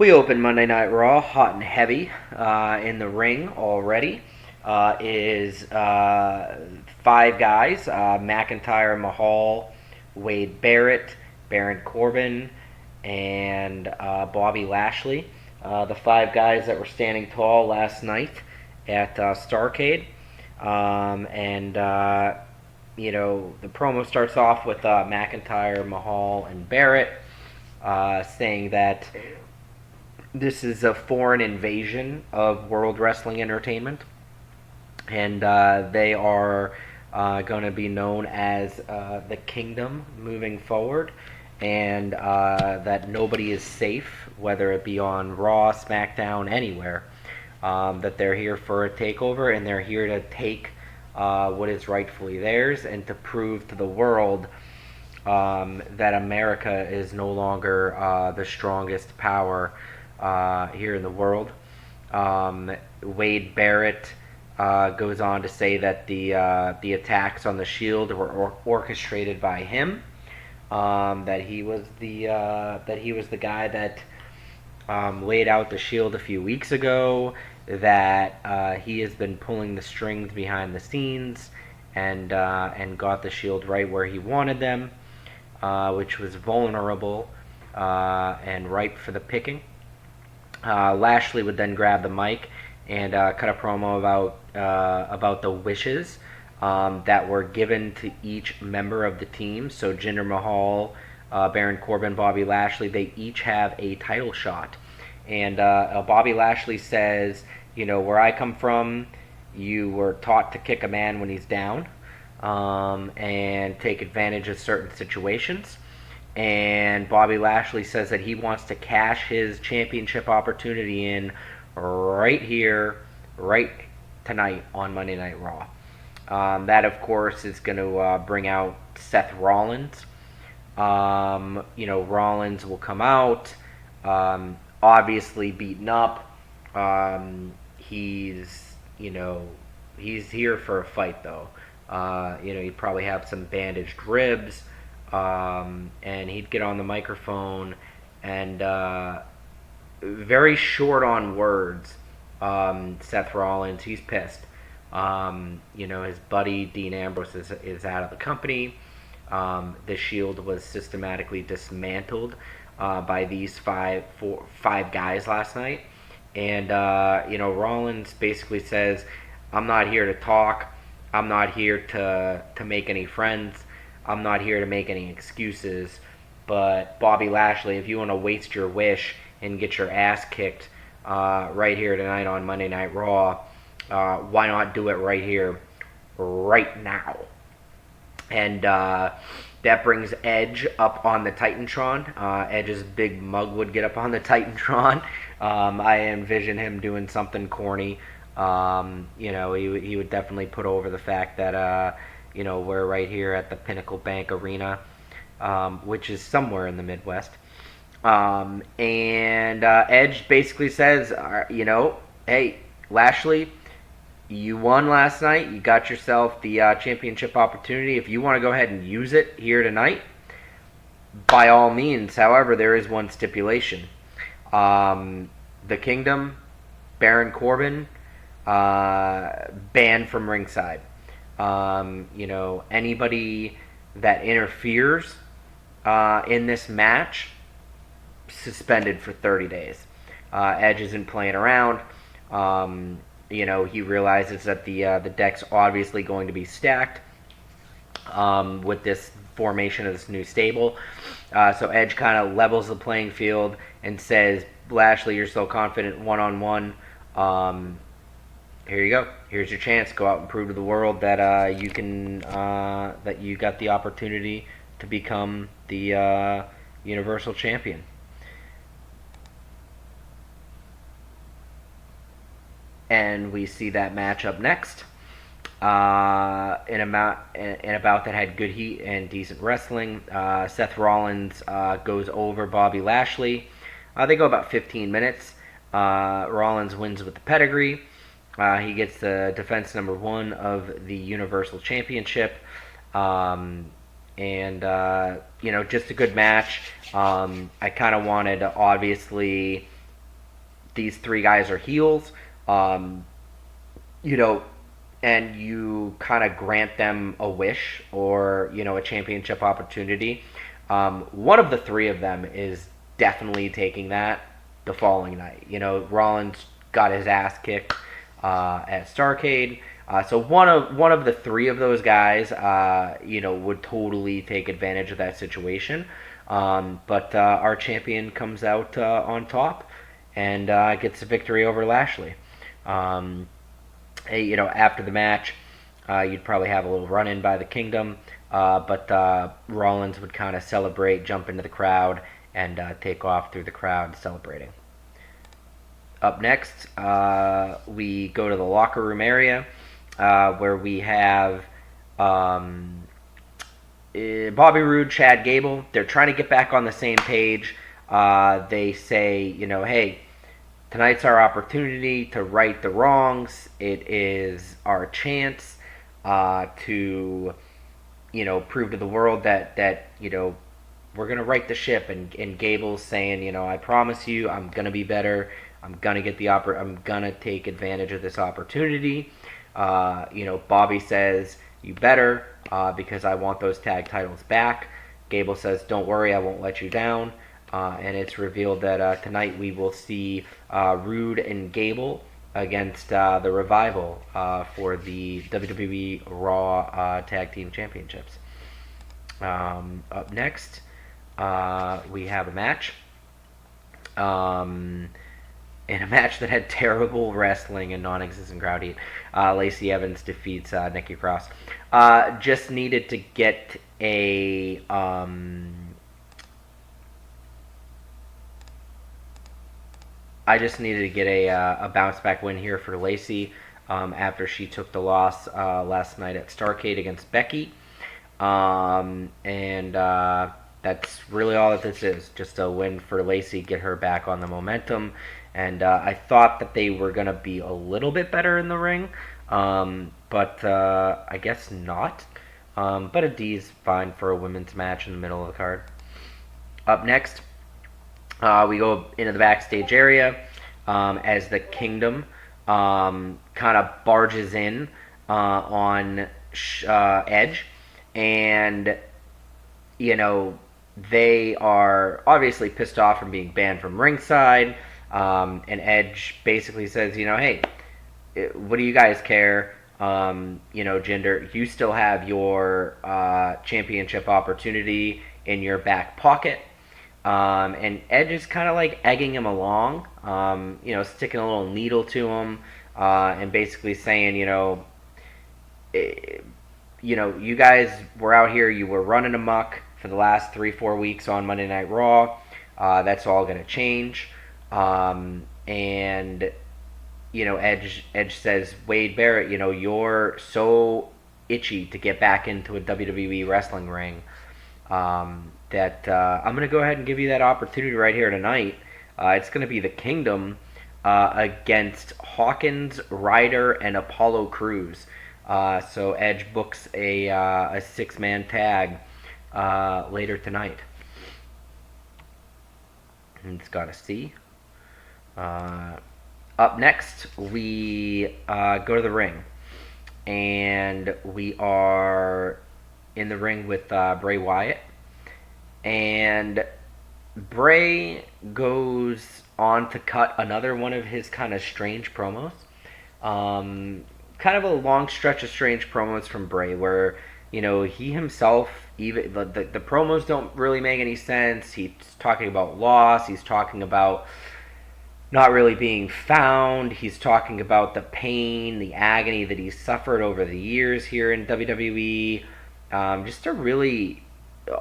We open Monday Night Raw hot and heavy. In the ring already is five guys: McIntyre, Mahal, Wade Barrett, Baron Corbin, and Bobby Lashley. The five guys that were standing tall last night at Starrcade. And the promo starts off with McIntyre, Mahal, and Barrett saying that this is a foreign invasion of World Wrestling Entertainment, and they are going to be known as the Kingdom moving forward, and that nobody is safe, whether it be on Raw, Smackdown, anywhere. That they're here for a takeover, and they're here to take what is rightfully theirs, and to prove to the world that America is no longer the strongest power here in the world. Wade Barrett goes on to say that the attacks on the Shield were orchestrated by him. That he was the guy that laid out the Shield a few weeks ago. That he has been pulling the strings behind the scenes and got the Shield right where he wanted them, which was vulnerable and ripe for the picking. Lashley would then grab the mic and cut a promo about the wishes that were given to each member of the team. So Jinder Mahal, Baron Corbin, Bobby Lashley, they each have a title shot. And Bobby Lashley says, where I come from, you were taught to kick a man when he's down and take advantage of certain situations. And Bobby Lashley says that he wants to cash his championship opportunity in right here, right tonight on Monday Night Raw. That, of course, is going to bring out Seth Rollins. Rollins will come out, obviously beaten up. He's here for a fight, though. He'd probably have some bandaged ribs. And he'd get on the microphone and very short on words. Seth Rollins, he's pissed. His buddy Dean Ambrose is out of the company. The Shield was systematically dismantled by these five guys last night. And Rollins basically says, "I'm not here to talk. I'm not here to make any friends. I'm not here to make any excuses, but Bobby Lashley, if you want to waste your wish and get your ass kicked right here tonight on Monday Night Raw, why not do it right here, right now?" And that brings Edge up on the Titantron. Edge's big mug would get up on the Titantron. I envision him doing something corny. He would definitely put over the fact that we're right here at the Pinnacle Bank Arena, which is somewhere in the Midwest. And Edge basically says, hey, Lashley, you won last night. You got yourself the championship opportunity. If you want to go ahead and use it here tonight, by all means. However, there is one stipulation. The Kingdom, Baron Corbin, banned from ringside. Anybody that interferes in this match, suspended for 30 days. Edge isn't playing around. He realizes that the deck's obviously going to be stacked with this formation of this new stable. So Edge kind of levels the playing field and says, "Lashley, you're so confident one-on-one. Here you go. Here's your chance. Go out and prove to the world that you can, that you got the opportunity to become the Universal Champion." And we see that match up next. In a bout that had good heat and decent wrestling. Seth Rollins goes over Bobby Lashley. They go about 15 minutes. Rollins wins with the pedigree. He gets the defense number 1 of the Universal Championship. Just a good match. I kind of wanted to obviously these three guys are heels, um, you know, and you kind of grant them a wish or a championship opportunity. One of the three of them is definitely taking that the following night. Rollins got his ass kicked at Starrcade. So one of the three of those guys, would totally take advantage of that situation. But our champion comes out on top and gets a victory over Lashley. Um, After the match, you'd probably have a little run in by the Kingdom, but Rollins would kind of celebrate, jump into the crowd, and take off through the crowd celebrating. Up next, we go to the locker room area where we have Bobby Roode, Chad Gable. They're trying to get back on the same page. They say, hey, tonight's our opportunity to right the wrongs. It is our chance to, prove to the world that we're gonna right the ship. And Gable's saying, I promise you, I'm gonna be better. I'm gonna get I'm gonna take advantage of this opportunity. Bobby says, you better, because I want those tag titles back. Gable says, don't worry, I won't let you down. And it's revealed that tonight we will see Roode and Gable against the Revival for the WWE Raw Tag Team Championships. Up next, we have a match. In a match that had terrible wrestling and non-existent crowd heat, Lacey Evans defeats Nikki Cross. Just needed to get a bounce back win here for Lacey after she took the loss last night at Starrcade against Becky. And that's really all that this is. Just a win for Lacey, get her back on the momentum. And I thought that they were going to be a little bit better in the ring, but I guess not. But a D is fine for a women's match in the middle of the card. Up next, we go into the backstage area as the Kingdom kind of barges in on Edge. And, they are obviously pissed off from being banned from ringside. And Edge basically says, hey, what do you guys care? Jinder, you still have your championship opportunity in your back pocket. And Edge is kind of like egging him along, sticking a little needle to him, and basically saying, you guys were out here, you were running amok for the last 3-4 weeks on Monday Night Raw. That's all going to change. And Edge says, Wade Barrett, you're so itchy to get back into a WWE wrestling ring that I'm going to go ahead and give you that opportunity right here tonight. It's going to be the Kingdom against Hawkins, Ryder, and Apollo Crews. So Edge books a 6-man tag later tonight. And it's got a C. Up next, we go to the ring. And we are in the ring with Bray Wyatt. And Bray goes on to cut another one of his kind of strange promos. Kind of a long stretch of strange promos from Bray where, he himself, even the promos don't really make any sense. He's talking about loss. He's talking about not really being found. He's talking about the pain, the agony that he's suffered over the years here in WWE. Just a really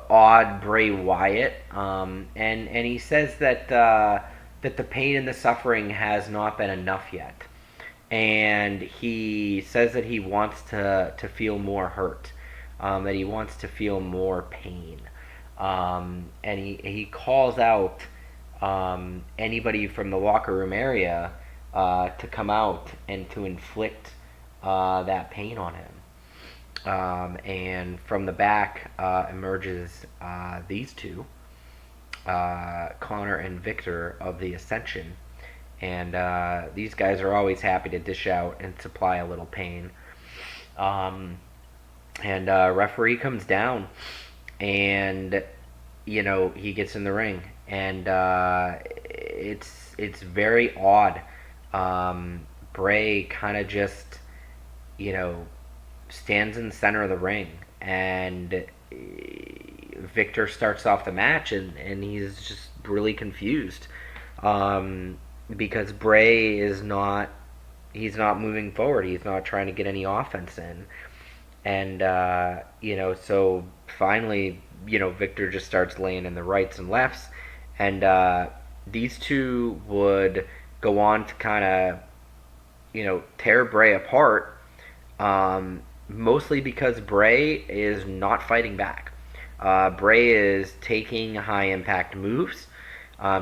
odd Bray Wyatt. And he says that that the pain and the suffering has not been enough yet. And he says that he wants to feel more hurt. That he wants to feel more pain. And he calls out anybody from the locker room area to come out and to inflict that pain on him. And from the back emerges these two, Connor and Victor of the Ascension. and these guys are always happy to dish out and supply a little pain. Um, and referee comes down, and he gets in the ring, and it's very odd. Bray kind of just you know stands in the center of the ring, and Victor starts off the match, and he's just really confused, um, because Bray is not he's not moving forward. He's not trying to get any offense in, and so finally, Victor just starts laying in the rights and lefts, and these two would go on to kind of tear Bray apart, mostly because Bray is not fighting back. Bray is taking high impact moves.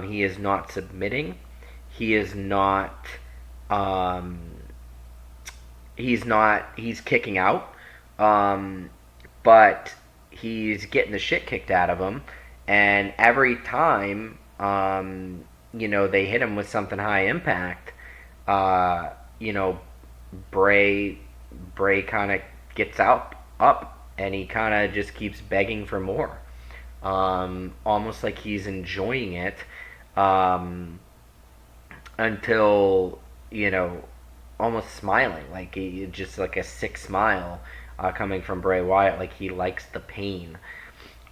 He is not submitting. He is not. Um, he's not. He's kicking out. Um, but he's getting the shit kicked out of him, and every time, they hit him with something high impact, uh, you know, Bray Bray kind of gets up, and he kind of just keeps begging for more, almost like he's enjoying it, um, until almost smiling, like just like a sick smile, coming from Bray Wyatt, like he likes the pain,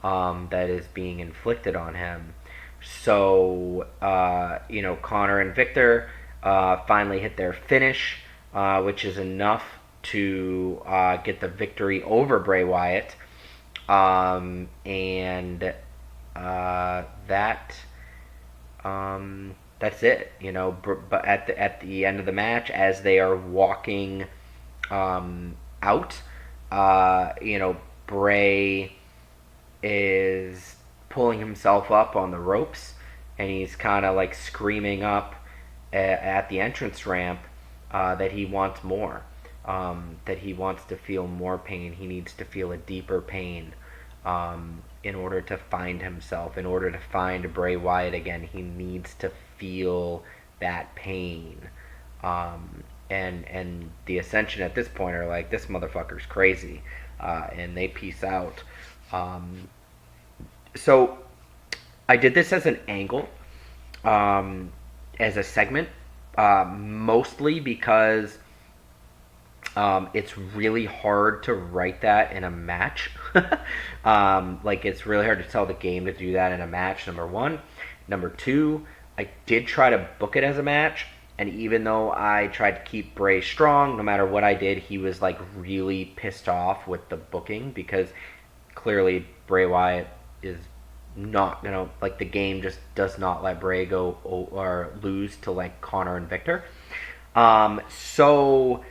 that is being inflicted on him. So, Connor and Victor finally hit their finish, which is enough to get the victory over Bray Wyatt. And that that's it. But at the end of the match, as they are walking out, Bray is pulling himself up on the ropes, and he's kind of like screaming up at the entrance ramp, that he wants more, that he wants to feel more pain. He needs to feel a deeper pain, in order to find himself, in order to find Bray Wyatt again. He needs to feel that pain. And the Ascension at this point are like, this motherfucker's crazy, and they peace out. So I did this as an angle, as a segment, mostly because it's really hard to write that in a match. Like, it's really hard to tell the game to do that in a match, number one. Number two, I did try to book it as a match, and even though I tried to keep Bray strong, no matter what I did, he was like really pissed off with the booking, because clearly Bray Wyatt is not like, the game just does not let Bray go or lose to like Connor and Victor. So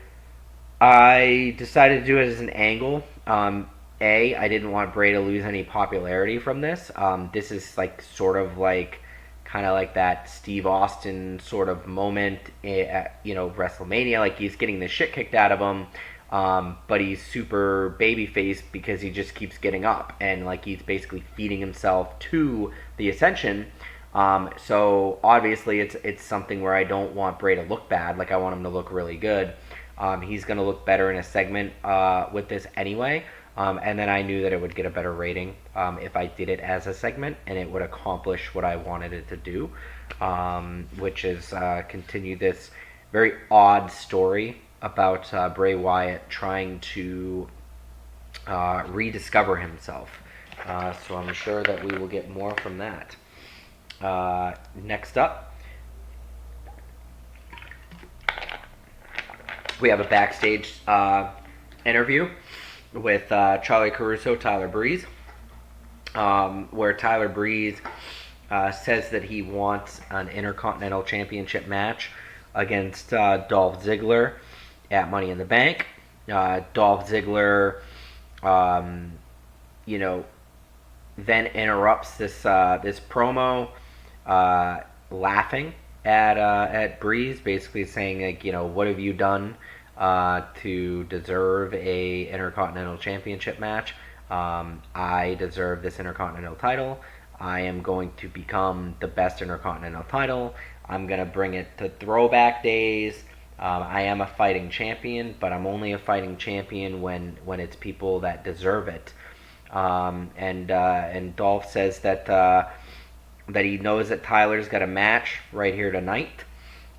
I decided to do it as an angle. I didn't want Bray to lose any popularity from this. This is like sort of like kind of like that Steve Austin sort of moment at WrestleMania. Like, he's getting the shit kicked out of him, but he's super babyface because he just keeps getting up, and like he's basically feeding himself to the Ascension. So obviously it's something where I don't want Bray to look bad. Like, I want him to look really good. He's going to look better in a segment with this anyway. And then I knew that it would get a better rating, if I did it as a segment, and it would accomplish what I wanted it to do, which is continue this very odd story about Bray Wyatt trying to rediscover himself. So I'm sure that we will get more from that. Next up, we have a backstage interview with Charlie Caruso, Tyler Breeze, where Tyler Breeze says that he wants an Intercontinental Championship match against Dolph Ziggler at Money in the Bank. Dolph Ziggler, then interrupts this promo, laughing at Breeze, basically saying, like, what have you done to deserve a Intercontinental Championship match? I deserve this Intercontinental title. I am going to become the best Intercontinental title. I'm going to bring it to throwback days. I am a fighting champion, but I'm only a fighting champion when it's people that deserve it. And Dolph says that he knows that Tyler's got a match right here tonight,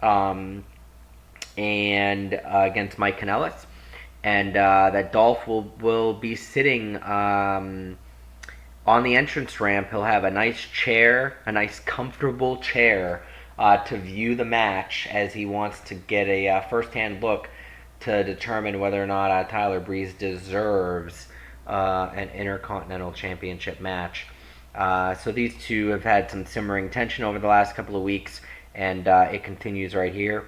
and against Mike Kanellis, and that Dolph will be sitting on the entrance ramp. He'll have a nice chair, a nice comfortable chair, to view the match as he wants to get a first-hand look to determine whether or not Tyler Breeze deserves an Intercontinental Championship match. So these two have had some simmering tension over the last couple of weeks, and it continues right here.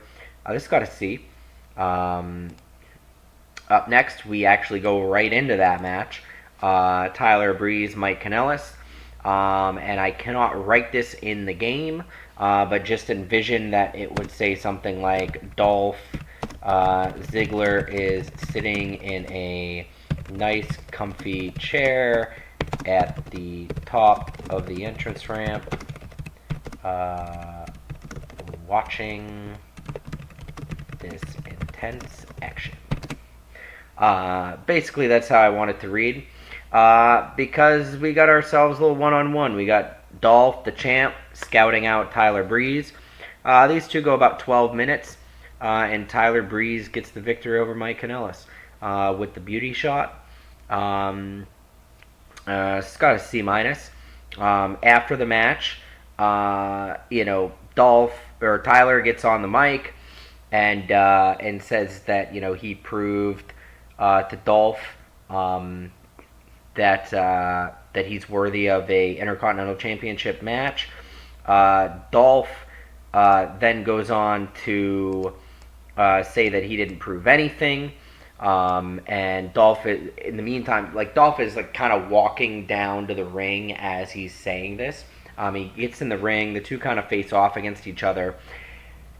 This got to see. Up next, we actually go right into that match. Tyler Breeze, Mike Kanellis. And I cannot write this in the game, but just envision that it would say something like Dolph Ziggler is sitting in a nice, comfy chair at the top of the entrance ramp, watching this intense action. Basically, that's how I want it to read. Because we got ourselves a little one-on-one. We got Dolph, the champ, scouting out Tyler Breeze. These two go about 12 minutes, and Tyler Breeze gets the victory over Mike Kanellis with the beauty shot. It's got a C minus. After the match, Dolph or Tyler gets on the mic and says that he proved to Dolph that he's worthy of a Intercontinental Championship match. Dolph then goes on to say that he didn't prove anything. And Dolph, in the meantime, Dolph is kind of walking down to the ring as he's saying this. He gets in the ring. The two kind of face off against each other.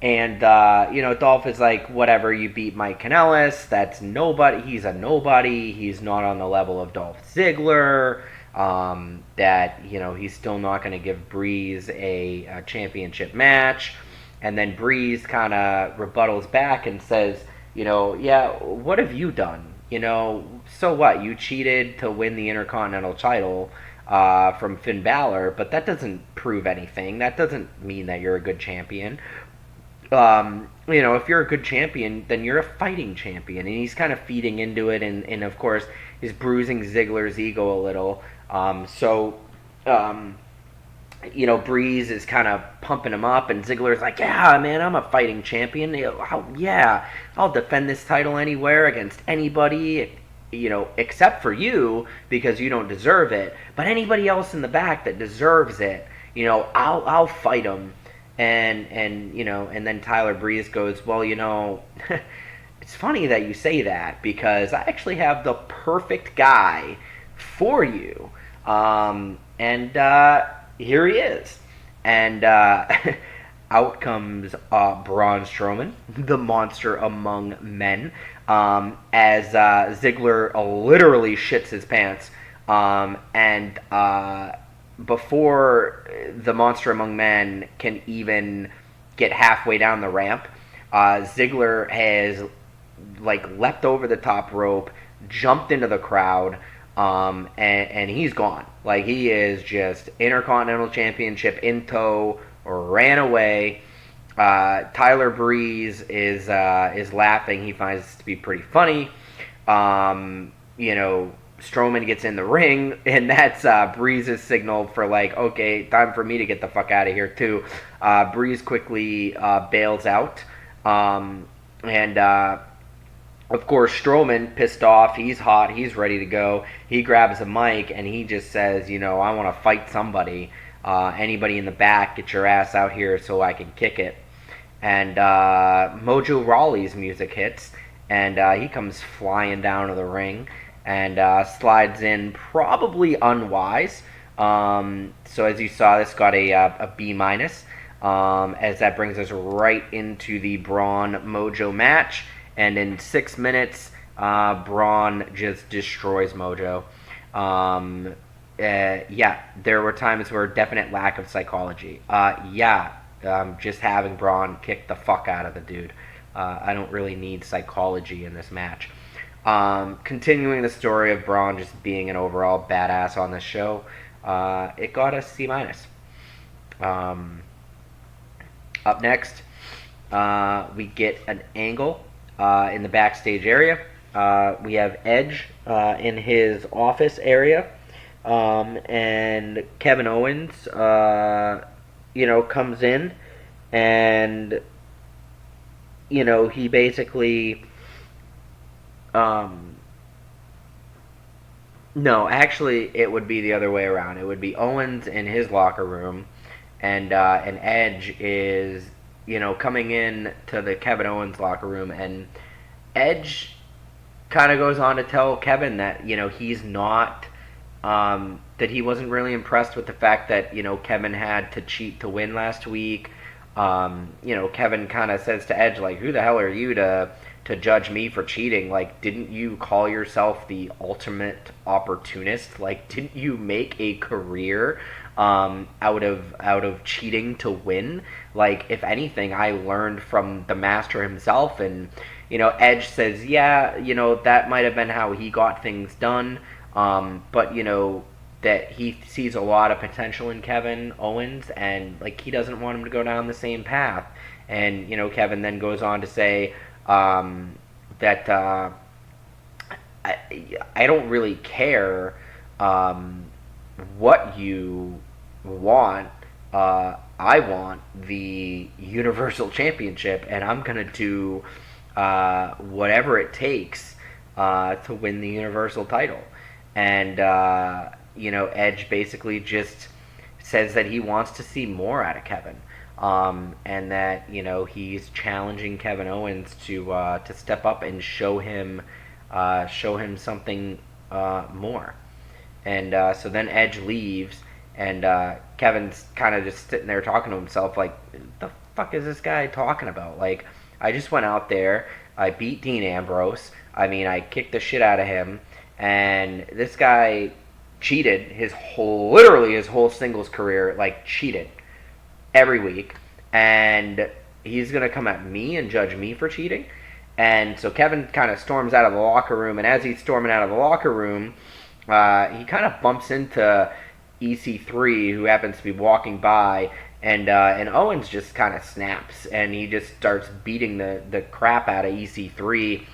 And, Dolph is like, whatever, you beat Mike Kanellis. That's nobody. He's a nobody. He's not on the level of Dolph Ziggler. He's still not going to give Breeze a championship match. And then Breeze kind of rebuttals back and says, yeah, what have you done? So what? You cheated to win the Intercontinental title from Finn Balor, but that doesn't prove anything. That doesn't mean that you're a good champion. If you're a good champion, then you're a fighting champion. And he's kind of feeding into it, and of course, he's bruising Ziggler's ego a little. Breeze is kind of pumping him up, and Ziggler's like, yeah, man, I'm a fighting champion. I'll defend this title anywhere against anybody, except for you, because you don't deserve it. But anybody else in the back that deserves it, I'll fight him. And then Tyler Breeze goes, well, it's funny that you say that, because I actually have the perfect guy for you. Here he is. And out comes Braun Strowman, the monster among men, as Ziggler literally shits his pants. Before the monster among men can even get halfway down the ramp, Ziggler has leapt over the top rope, jumped into the crowd, and he's gone. He is just Intercontinental Championship in tow, ran away. Tyler Breeze is laughing. He finds this to be pretty funny. Strowman gets in the ring, and that's Breeze's signal for okay, time for me to get the fuck out of here too. Breeze quickly bails out, and of course Strowman, pissed off, he's hot, he's ready to go. He grabs a mic and he just says, I want to fight somebody. Anybody in the back, get your ass out here so I can kick it. And Mojo Rawley's music hits, and he comes flying down to the ring. And slides in, probably unwise. So as you saw, this got a B minus, as that brings us right into the Braun Mojo match. And in 6 minutes, Braun just destroys Mojo. There were times where definite lack of psychology. just having Braun kick the fuck out of the dude. I don't really need psychology in this match. Continuing the story of Braun just being an overall badass on this show, it got a C minus. Up next, we get an angle in the backstage area. We have Edge in his office area, and Kevin Owens, comes in, and he basically, no, actually, it would be the other way around. It would be Owens in his locker room, and Edge is coming in to the Kevin Owens locker room, and Edge kind of goes on to tell Kevin that he's not that he wasn't really impressed with the fact that Kevin had to cheat to win last week. Kevin kind of says to Edge, like, who the hell are you to judge me for cheating? Like, didn't you call yourself the ultimate opportunist? Like, didn't you make a career out of cheating to win? Like, if anything, I learned from the master himself. And Edge says, yeah, that might have been how he got things done, but that he sees a lot of potential in Kevin Owens, and like he doesn't want him to go down the same path. And Kevin then goes on to say that I don't really care what you want. I want the Universal Championship, and I'm gonna do whatever it takes to win the Universal title. And Edge basically just says that he wants to see more out of Kevin, and that he's challenging Kevin Owens to step up and show him something more. And so then Edge leaves, and Kevin's kind of just sitting there talking to himself, like, the fuck is this guy talking about? Like, I just went out there, I beat Dean Ambrose, I kicked the shit out of him, and this guy cheated literally his whole singles career, like, cheated every week, and he's gonna come at me and judge me for cheating. And so Kevin kind of storms out of the locker room, and as he's storming out of the locker room, he kind of bumps into EC3, who happens to be walking by, and Owens just kind of snaps, and he just starts beating the crap out of EC3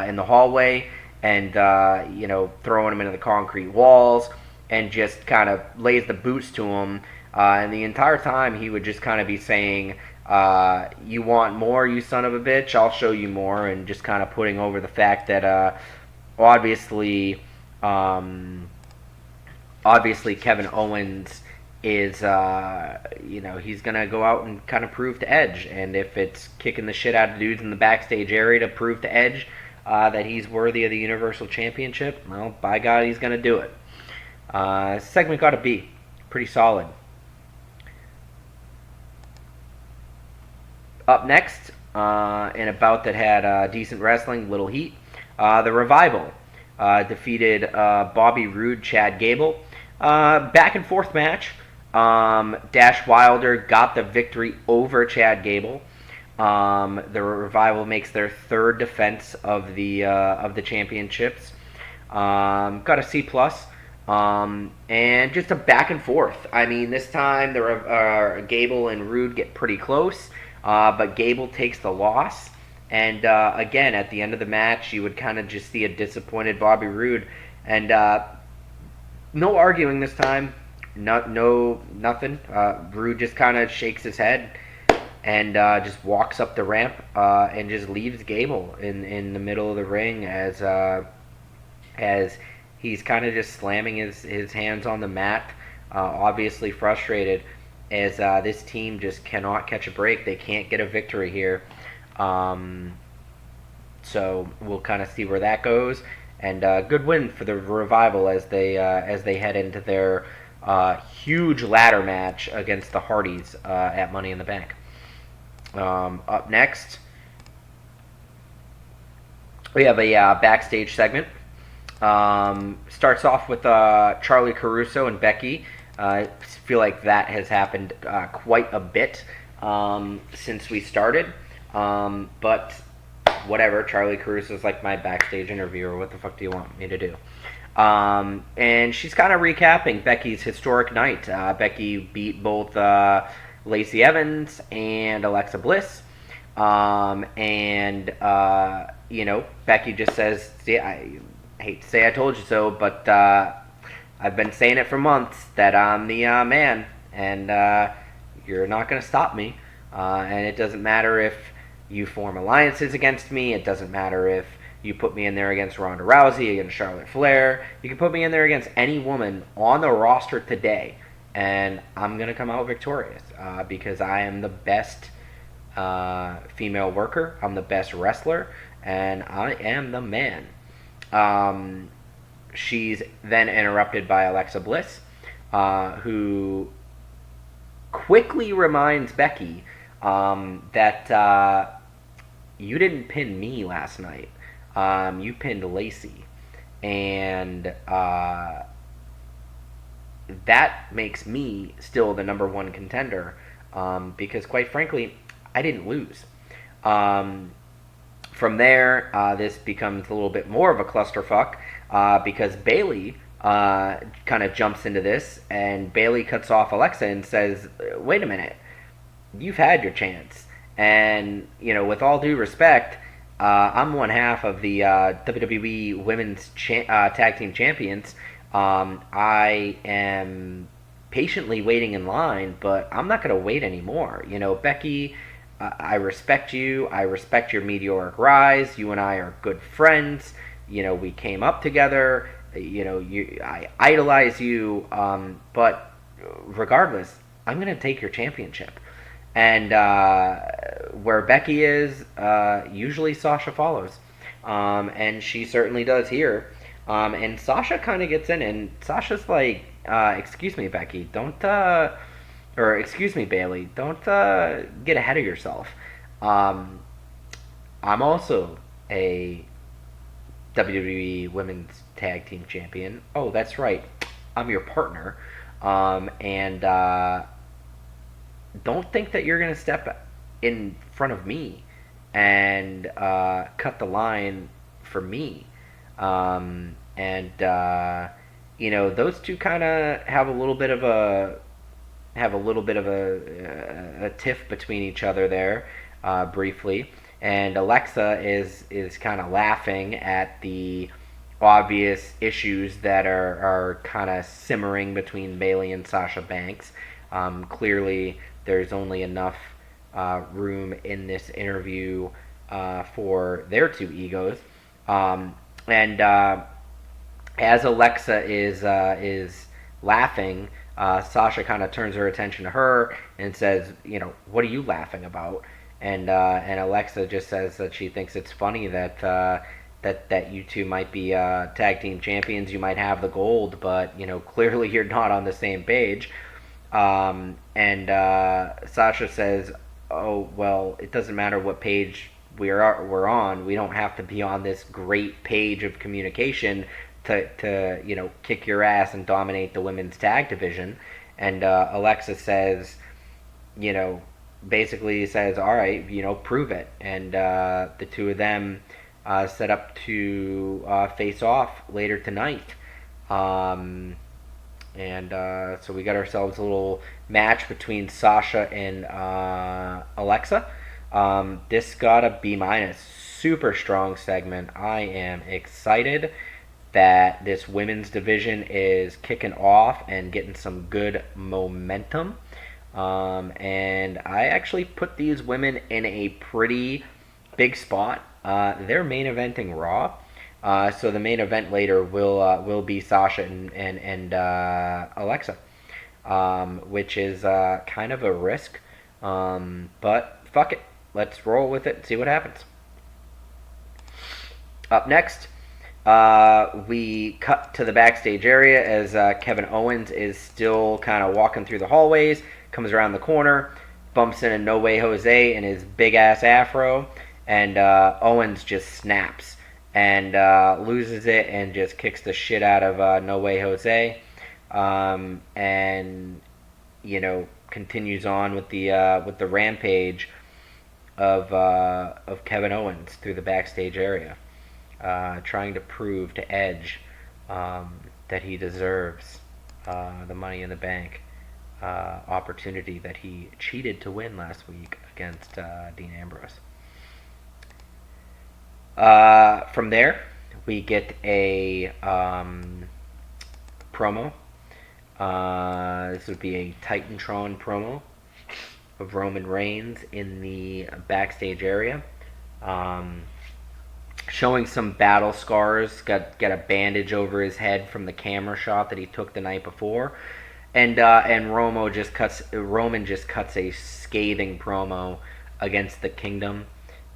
in the hallway, and throwing him into the concrete walls, and just kind of lays the boots to him. And the entire time he would just kind of be saying, you want more, you son of a bitch? I'll show you more. And just kind of putting over the fact that obviously Kevin Owens is, he's going to go out and kind of prove to Edge. And if it's kicking the shit out of dudes in the backstage area to prove to Edge that he's worthy of the Universal Championship, well, by God, he's going to do it. Segment got a B. Pretty solid. Up next, in a bout that had decent wrestling, little heat, the Revival defeated Bobby Roode, Chad Gable. Back and forth match. Dash Wilder got the victory over Chad Gable. The Revival makes their third defense of the championships. Got a C plus. And just a back and forth. This time Gable and Roode get pretty close, but Gable takes the loss. And again, at the end of the match, you would kind of just see a disappointed Bobby Roode, and no arguing this time. Nothing. Roode just kind of shakes his head and just walks up the ramp and just leaves Gable in the middle of the ring as he's kind of just slamming his hands on the mat, obviously frustrated, as this team just cannot catch a break. They can't get a victory here. So we'll kind of see where that goes. And good win for the Revival as they head into their huge ladder match against the Hardys at Money in the Bank. Up next, we have a backstage segment. Starts off with Charlie Caruso and Becky. I feel like that has happened quite a bit since we started. But whatever, Charlie Cruz is like my backstage interviewer. What the fuck do you want me to do? And she's kind of recapping Becky's historic night. Becky beat both Lacey Evans and Alexa Bliss. Becky just says, see, I hate to say I told you so, but I've been saying it for months that I'm the man, and you're not going to stop me. And it doesn't matter if you form alliances against me. It doesn't matter if you put me in there against Ronda Rousey, against Charlotte Flair. You can put me in there against any woman on the roster today, and I'm going to come out victorious because I am the best female worker. I'm the best wrestler, and I am the man. She's then interrupted by Alexa Bliss, who quickly reminds Becky that you didn't pin me last night. You pinned Lacey. And that makes me still the number one contender because, quite frankly, I didn't lose. From there, this becomes a little bit more of a clusterfuck because Bayley kind of jumps into this, and Bayley cuts off Alexa and says, "Wait a minute, you've had your chance." And with all due respect, I'm one half of the WWE Women's Tag Team Champions. I am patiently waiting in line, but I'm not going to wait anymore. Becky, I respect you. I respect your meteoric rise. You and I are good friends. We came up together. I idolize you. But regardless, I'm going to take your championship. And where Becky is, usually Sasha follows. And she certainly does here. And Sasha kind of gets in, and Sasha's like, excuse me, Becky, don't, or excuse me, Bayley, don't get ahead of yourself. I'm also a WWE Women's Tag Team Champion. Oh, that's right. I'm your partner. And don't think that you're going to step in front of me and cut the line for me. Those two kind of have a little bit of a tiff between each other there, briefly. And Alexa is kind of laughing at the obvious issues that are kind of simmering between Bayley and Sasha Banks. Clearly, there's only enough room in this interview for their two egos. And as Alexa is laughing, Sasha kind of turns her attention to her and says, "What are you laughing about?" And Alexa just says that she thinks it's funny that that you two might be tag team champions. You might have the gold, but clearly you're not on the same page. And Sasha says, "Oh well, it doesn't matter what page we're on. We don't have to be on this great page of communication to kick your ass and dominate the women's tag division." And Alexa says, basically says, "All right, prove it." And the two of them set up to face off later tonight. So we got ourselves a little match between Sasha and Alexa. This got a B-. Super strong segment. I am excited that this women's division is kicking off and getting some good momentum. And I actually put these women in a pretty big spot. They're main eventing Raw. So the main event later will be Sasha and Alexa, which is kind of a risk, but fuck it, let's roll with it and see what happens. Up next, we cut to the backstage area as Kevin Owens is still kind of walking through the hallways, comes around the corner, bumps into No Way Jose in his big ass afro, and Owens just snaps and loses it and just kicks the shit out of No Way Jose. And continues on with the rampage of Kevin Owens through the backstage area, trying to prove to Edge that he deserves the Money in the Bank opportunity that he cheated to win last week against Dean Ambrose. From there, we get a promo. This would be a Titantron promo of Roman Reigns in the backstage area, showing some battle scars. Got a bandage over his head from the camera shot that he took the night before, and Roman just cuts a scathing promo against the Kingdom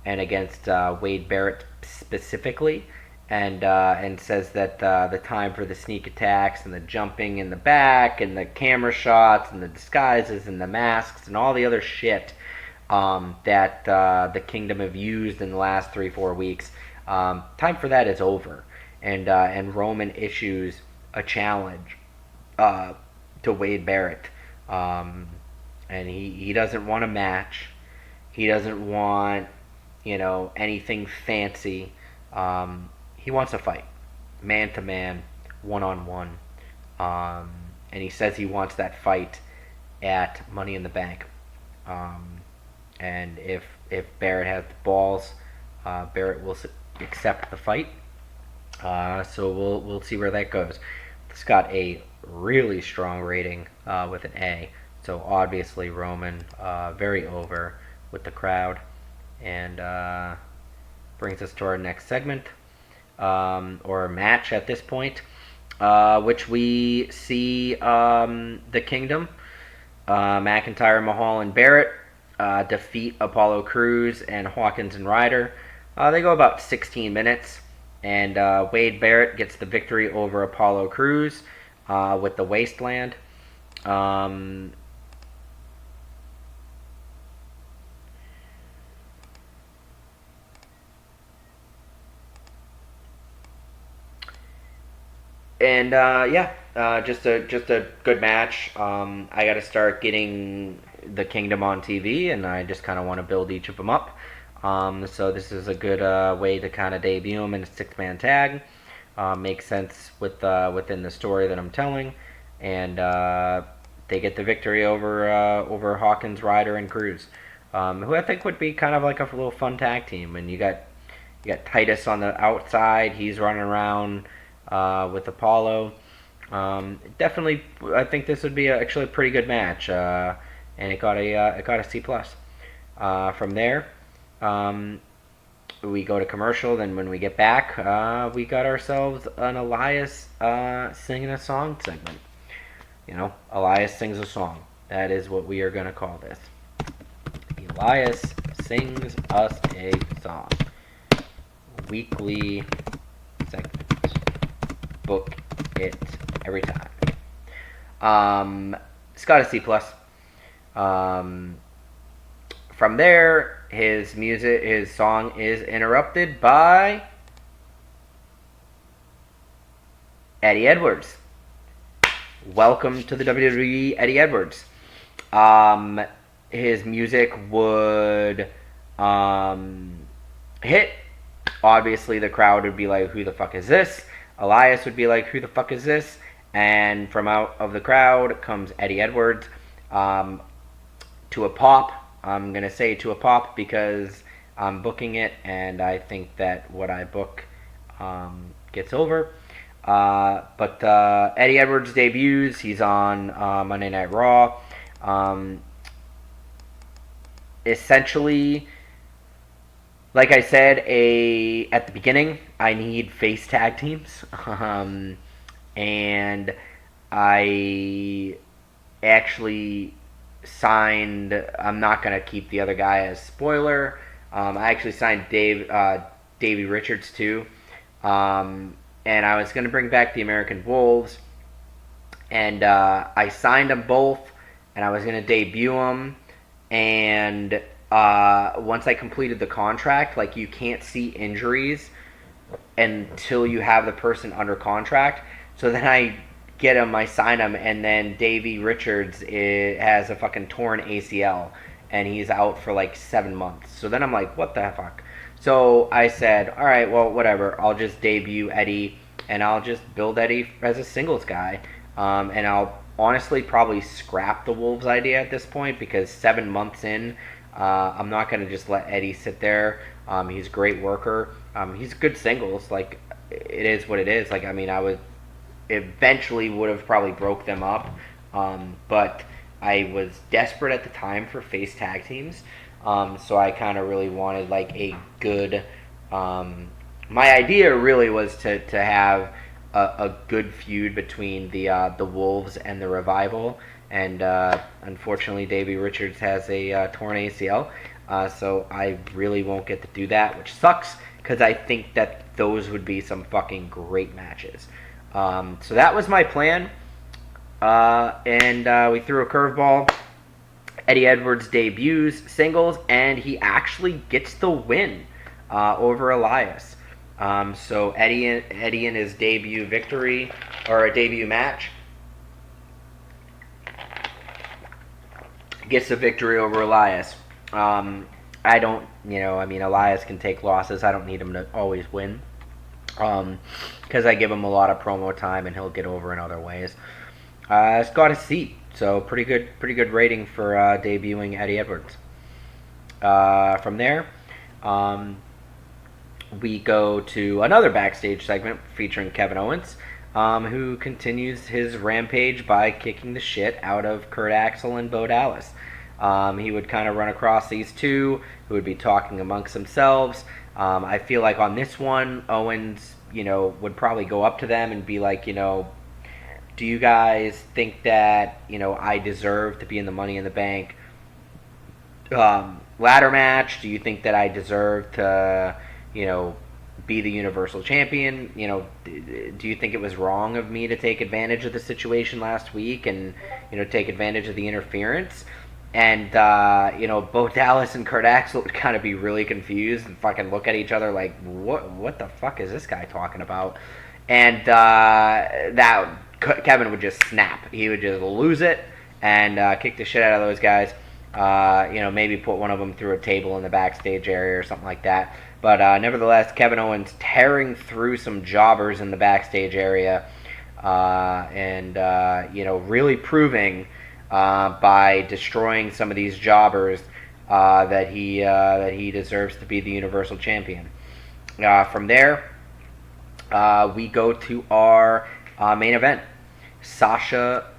and against Wade Barrett specifically, and says that the time for the sneak attacks and the jumping in the back and the camera shots and the disguises and the masks and all the other shit that the Kingdom have used in the last 3-4 weeks, time for that is over, and Roman issues a challenge to Wade Barrett, and he doesn't want a match, he doesn't want anything fancy. He wants a fight, man to man, 1-on-1, and he says he wants that fight at Money in the Bank. And if Barrett has the balls, Barrett will accept the fight. So we'll see where that goes. It's got a really strong rating with an A. So obviously Roman very over with the crowd, and brings us to our next segment, or match at this point, which we see the Kingdom, McIntyre, Mahal, and Barrett defeat Apollo Crews and Hawkins and Ryder. They go about 16 minutes, and Wade Barrett gets the victory over Apollo Crews with the Wasteland. And just a good match. I got to start getting the Kingdom on TV, and I just kind of want to build each of them up. So this is a good way to kind of debut them in a 6-man tag. Makes sense within the story that I'm telling, and they get the victory over Hawkins, Ryder, and Cruz, who I think would be kind of like a little fun tag team. And you got Titus on the outside; he's running around with Apollo. Definitely, I think this would be actually a pretty good match, and it got a C+. From there, we go to commercial. Then when we get back, we got ourselves an Elias singing a song segment. Elias sings a song. That is what we are going to call this. Elias sings us a song. Weekly segment. Book it every time. It's got a C+. From there, his song is interrupted by Eddie Edwards. Welcome to the WWE, Eddie Edwards. His music would hit. Obviously, the crowd would be like, "Who the fuck is this?" Elias would be like, "Who the fuck is this?" And from out of the crowd comes Eddie Edwards, to a pop. I'm going to say to a pop because I'm booking it, and I think that what I book gets over. But Eddie Edwards debuts. He's on Monday Night Raw. Essentially, like I said at the beginning, I need face tag teams. And I actually signed, I'm not going to keep the other guy as spoiler. I actually signed Davey Richards too. And I was going to bring back the American Wolves. And I signed them both, and I was going to debut them. And once I completed the contract, like, you can't see injuries until you have the person under contract. So then I get him, I sign him, and then Davey Richards has a fucking torn ACL, and he's out for like 7 months. So then I'm like, what the fuck? So I said, all right, well, whatever. I'll just debut Eddie, and I'll just build Eddie as a singles guy, and I'll honestly probably scrap the Wolves idea at this point because 7 months in, I'm not gonna just let Eddie sit there. He's a great worker. He's good singles. Like it is what it is. Like I mean, I would eventually would have probably broke them up, but I was desperate at the time for face tag teams, so I kind of really wanted like a good. My idea really was to have a good feud between the Wolves and the Revival, and unfortunately, Davey Richards has a torn ACL, so I really won't get to do that, which sucks because I think that those would be some fucking great matches. So that was my plan, and we threw a curveball. Eddie Edwards debuts singles, and he actually gets the win over Elias. So Eddie in his debut victory, or a debut match, gets the victory over Elias. I don't, I mean, Elias can take losses. I don't need him to always win. Because I give him a lot of promo time and he'll get over in other ways. It's got a seat, so pretty good rating for debuting Eddie Edwards. From there, we go to another backstage segment featuring Kevin Owens, who continues his rampage by kicking the shit out of Kurt Axel and Bo Dallas. He would kind of run across these two who would be talking amongst themselves. I feel like on this one, Owens, would probably go up to them and be like, do you guys think that, I deserve to be in the Money in the Bank ladder match? Do you think that I deserve to, be the Universal Champion? Do you think it was wrong of me to take advantage of the situation last week and, take advantage of the interference? And, Bo Dallas and Kurt Axel would kind of be really confused and fucking look at each other like, what the fuck is this guy talking about? And that Kevin would just snap. He would just lose it and kick the shit out of those guys. Maybe put one of them through a table in the backstage area or something like that. But nevertheless, Kevin Owens tearing through some jobbers in the backstage area and really proving by destroying some of these jobbers that he deserves to be the Universal Champion. From there, we go to our main event, Sasha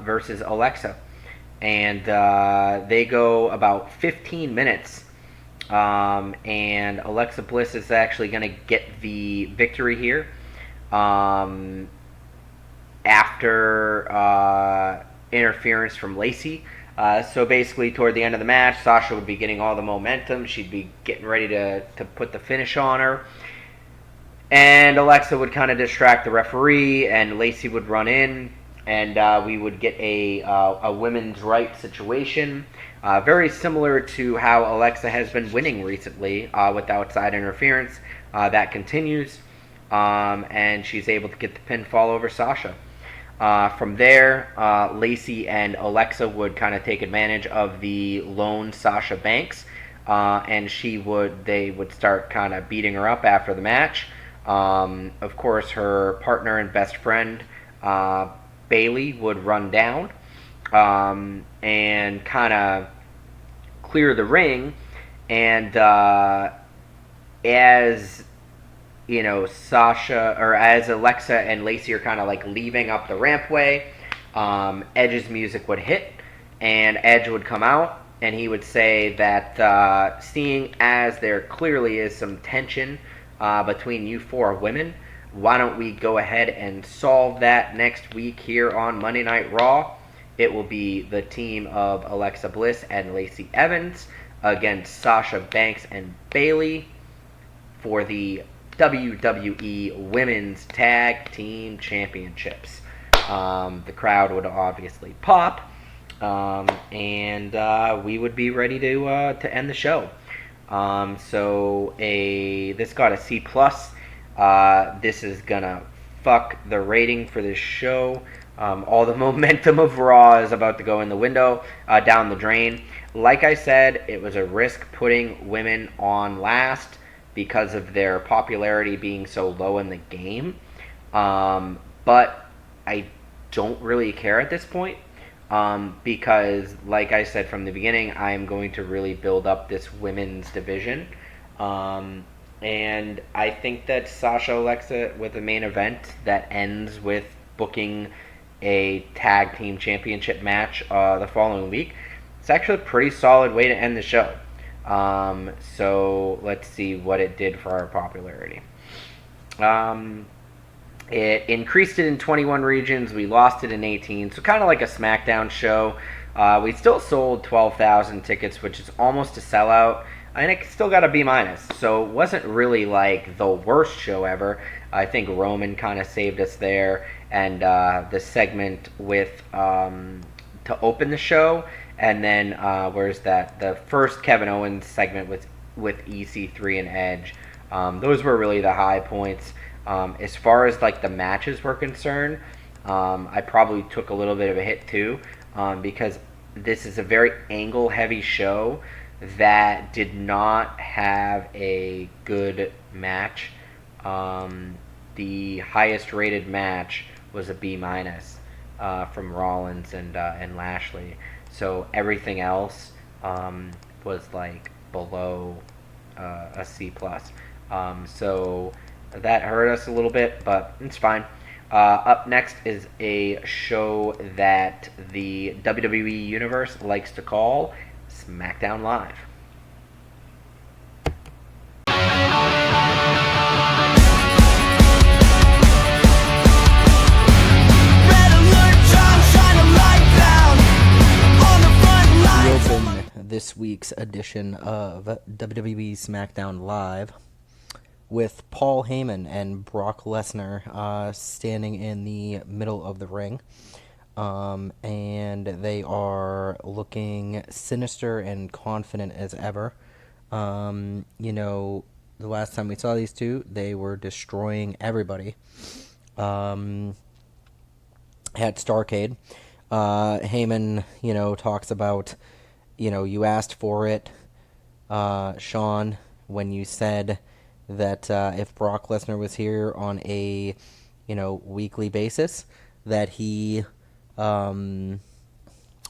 versus Alexa, and they go about 15 minutes. And Alexa Bliss is actually going to get the victory here after interference from Lacey. So basically, toward the end of the match, Sasha would be getting all the momentum. She'd be getting ready to put the finish on her. And Alexa would kind of distract the referee, and Lacey would run in, and we would get a women's rights situation. Very similar to how Alexa has been winning recently with outside interference. That continues, and she's able to get the pinfall over Sasha. From there, Lacey and Alexa would kind of take advantage of the lone Sasha Banks, and they would start kind of beating her up after the match. Of course, her partner and best friend, Bailey, would run down and kind of clear the ring, and as Sasha, or as Alexa and Lacey are kind of like leaving up the rampway, Edge's music would hit, and Edge would come out, and he would say that seeing as there clearly is some tension between you four women, why don't we go ahead and solve that next week here on Monday Night Raw? It will be the team of Alexa Bliss and Lacey Evans against Sasha Banks and Bailey for the WWE Women's Tag Team Championships. The crowd would obviously pop, and we would be ready to end the show. This got a C+. This is gonna fuck the rating for this show. All the momentum of Raw is about to go in the window, down the drain. Like I said, it was a risk putting women on last because of their popularity being so low in the game. But I don't really care at this point, because, like I said from the beginning, I am going to really build up this women's division. Um, and I think that Sasha Alexa with a main event that ends with booking a tag team championship match the following week. It's actually a pretty solid way to end the show. So let's see what it did for our popularity. Um, it increased it in 21 regions. We lost it in 18. So kind of like a Smackdown show. We still sold 12,000 tickets, which is almost a sellout. And it still got a B minus. So it wasn't really like the worst show ever. I think Roman kind of saved us there. And the segment with to open the show. And then where's that? The first Kevin Owens segment with EC3 and Edge. Those were really the high points. As far as like the matches were concerned, I probably took a little bit of a hit too, because this is a very angle heavy show that did not have a good match. The highest rated match was a B minus from Rollins and Lashley. So everything else was like below a C plus. So that hurt us a little bit, but it's fine. Up next is a show that the WWE Universe likes to call Smackdown Live. We open this week's edition of WWE SmackDown Live with Paul Heyman and Brock Lesnar standing in the middle of the ring. And they are looking sinister and confident as ever. The last time we saw these two, they were destroying everybody at Starrcade. Heyman, talks about, you asked for it, Sean, when you said that if Brock Lesnar was here on a, weekly basis, that he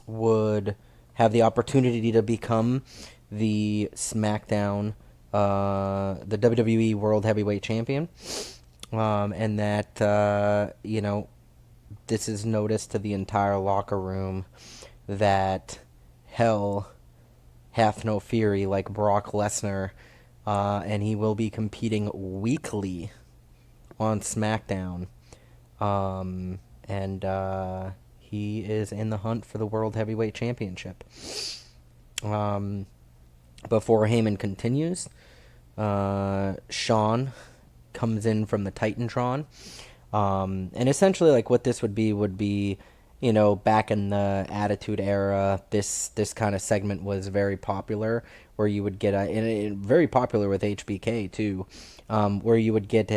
would have the opportunity to become the SmackDown, the WWE World Heavyweight Champion, and that, this is notice to the entire locker room that hell hath no fury like Brock Lesnar, and he will be competing weekly on SmackDown. And he is in the hunt for the World Heavyweight Championship. Before Heyman continues, Sean comes in from the Titantron. And essentially, like, what this would be, back in the Attitude Era, this kind of segment was very popular, where you would get very popular with HBK too, where you would get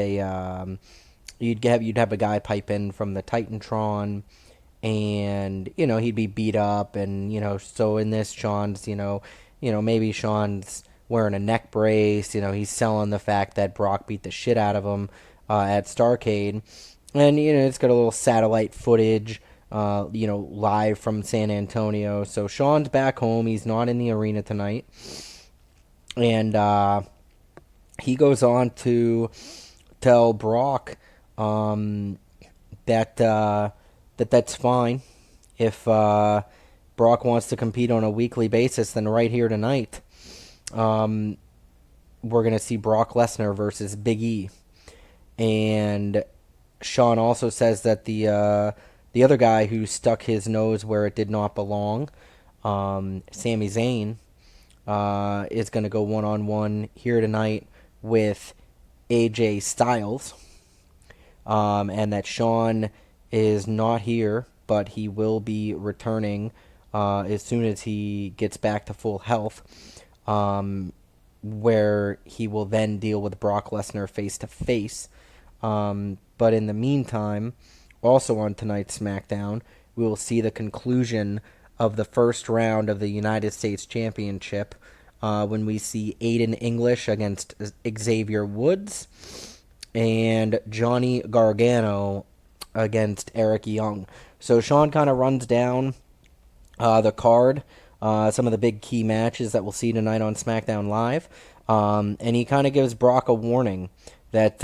you'd have a guy pipe in from the Titantron, and he'd be beat up, and so in this, Sean's maybe Sean's wearing a neck brace, he's selling the fact that Brock beat the shit out of him at Starrcade. And, it's got a little satellite footage, live from San Antonio. So Sean's back home. He's not in the arena tonight. And he goes on to tell Brock that's fine. If Brock wants to compete on a weekly basis, then right here tonight, we're going to see Brock Lesnar versus Big E. And Sean also says that the other guy who stuck his nose where it did not belong, Sami Zayn, is going to go one-on-one here tonight with AJ Styles, and that Sean is not here, but he will be returning as soon as he gets back to full health, where he will then deal with Brock Lesnar face-to-face But in the meantime, also on tonight's SmackDown, we will see the conclusion of the first round of the United States Championship when we see Aiden English against Xavier Woods and Johnny Gargano against Eric Young. So Sean kind of runs down the card, some of the big key matches that we'll see tonight on SmackDown Live. And he kind of gives Brock a warning that,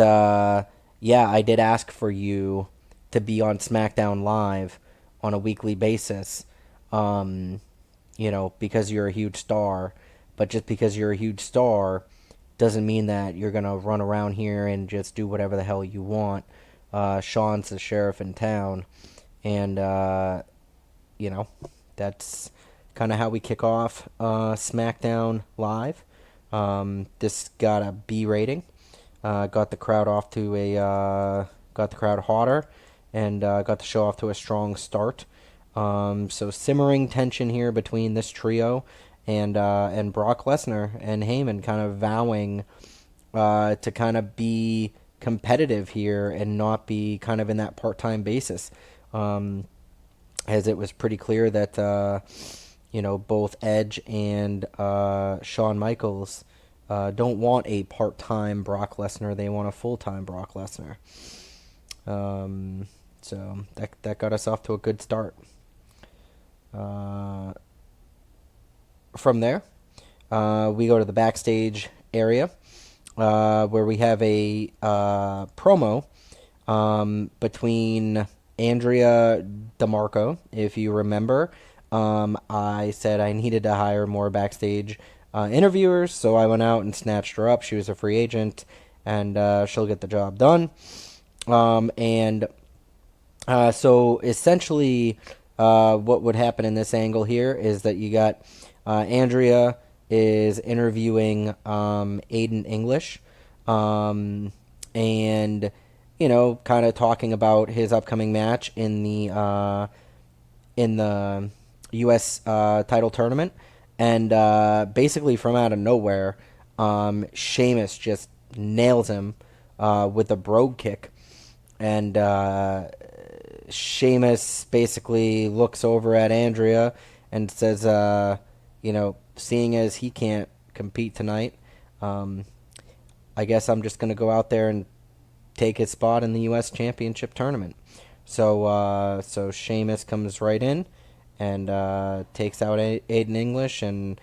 yeah, I did ask for you to be on SmackDown Live on a weekly basis, um, because you're a huge star. But just because you're a huge star doesn't mean that you're going to run around here and just do whatever the hell you want. Sean's the sheriff in town. And, you know, that's kind of how we kick off SmackDown Live. This got a B rating. Got the crowd off to got the crowd hotter, and got the show off to a strong start. So simmering tension here between this trio and Brock Lesnar and Heyman, kind of vowing to kind of be competitive here and not be kind of in that part-time basis. As it was pretty clear that both Edge and Shawn Michaels don't want a part-time Brock Lesnar; they want a full-time Brock Lesnar. So that got us off to a good start. From there, we go to the backstage area where we have a promo between Andrea DeMarco. If you remember, I said I needed to hire more backstage interviewers, so I went out and snatched her up. She was a free agent, and she'll get the job done. And so essentially, what would happen in this angle here is that you got Andrea is interviewing Aiden English, and kind of talking about his upcoming match in the U.S. Title tournament, and basically from out of nowhere, Sheamus just nails him with a brogue kick, and Sheamus basically looks over at Andrea and says, seeing as he can't compete tonight, I guess I'm just going to go out there and take his spot in the U.S. Championship tournament. So Sheamus comes right in and takes out Aiden English, and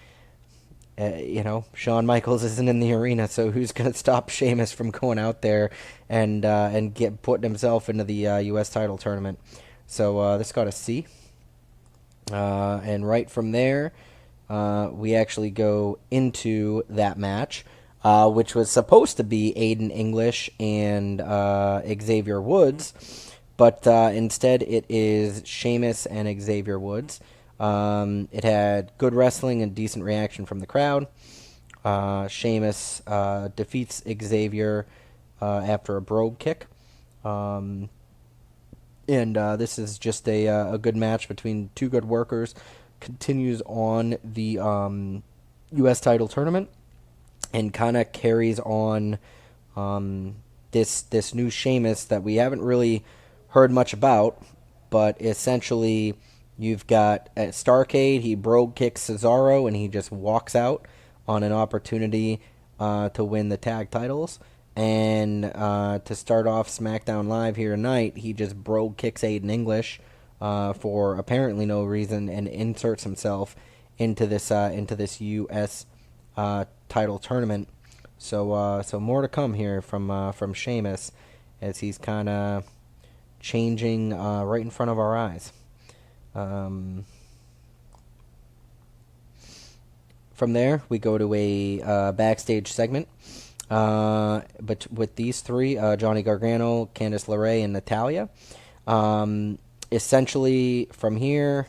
Shawn Michaels isn't in the arena, so who's going to stop Sheamus from going out there and putting himself into the U.S. title tournament? So this got a C. And right from there, we actually go into that match, which was supposed to be Aiden English and Xavier Woods, but instead it is Sheamus and Xavier Woods. It had good wrestling and decent reaction from the crowd. Sheamus defeats Xavier after a brogue kick. And this is just a good match between two good workers. Continues on the U.S. title tournament and kind of carries on this new Sheamus that we haven't really heard much about, but essentially you've got at Starrcade, he brogue kicks Cesaro and he just walks out on an opportunity to win the tag titles. And to start off SmackDown Live here tonight, he just brogue kicks Aiden English for apparently no reason and inserts himself into this U.S. Title tournament. So more to come here from Sheamus as he's kind of changing right in front of our eyes. From there, we go to a backstage segment. But with these three, Johnny Gargano, Candice LeRae, and Natalya. Essentially, from here,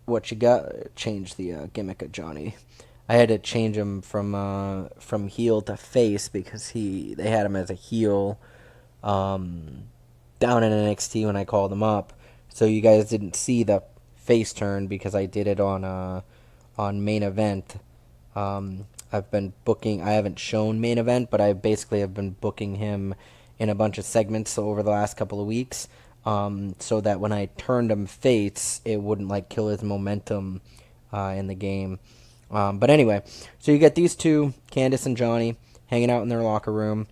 what you got? Change the gimmick of Johnny. I had to change him from heel to face because they had him as a heel down in NXT when I called him up. So you guys didn't see the face turn because I did it on main event. I I've been booking. I haven't shown main event, but I basically have been booking him in a bunch of segments over the last couple of weeks, so that when I turned him face, it wouldn't like kill his momentum in the game. But anyway, so you get these two, Candice and Johnny, hanging out in their locker room.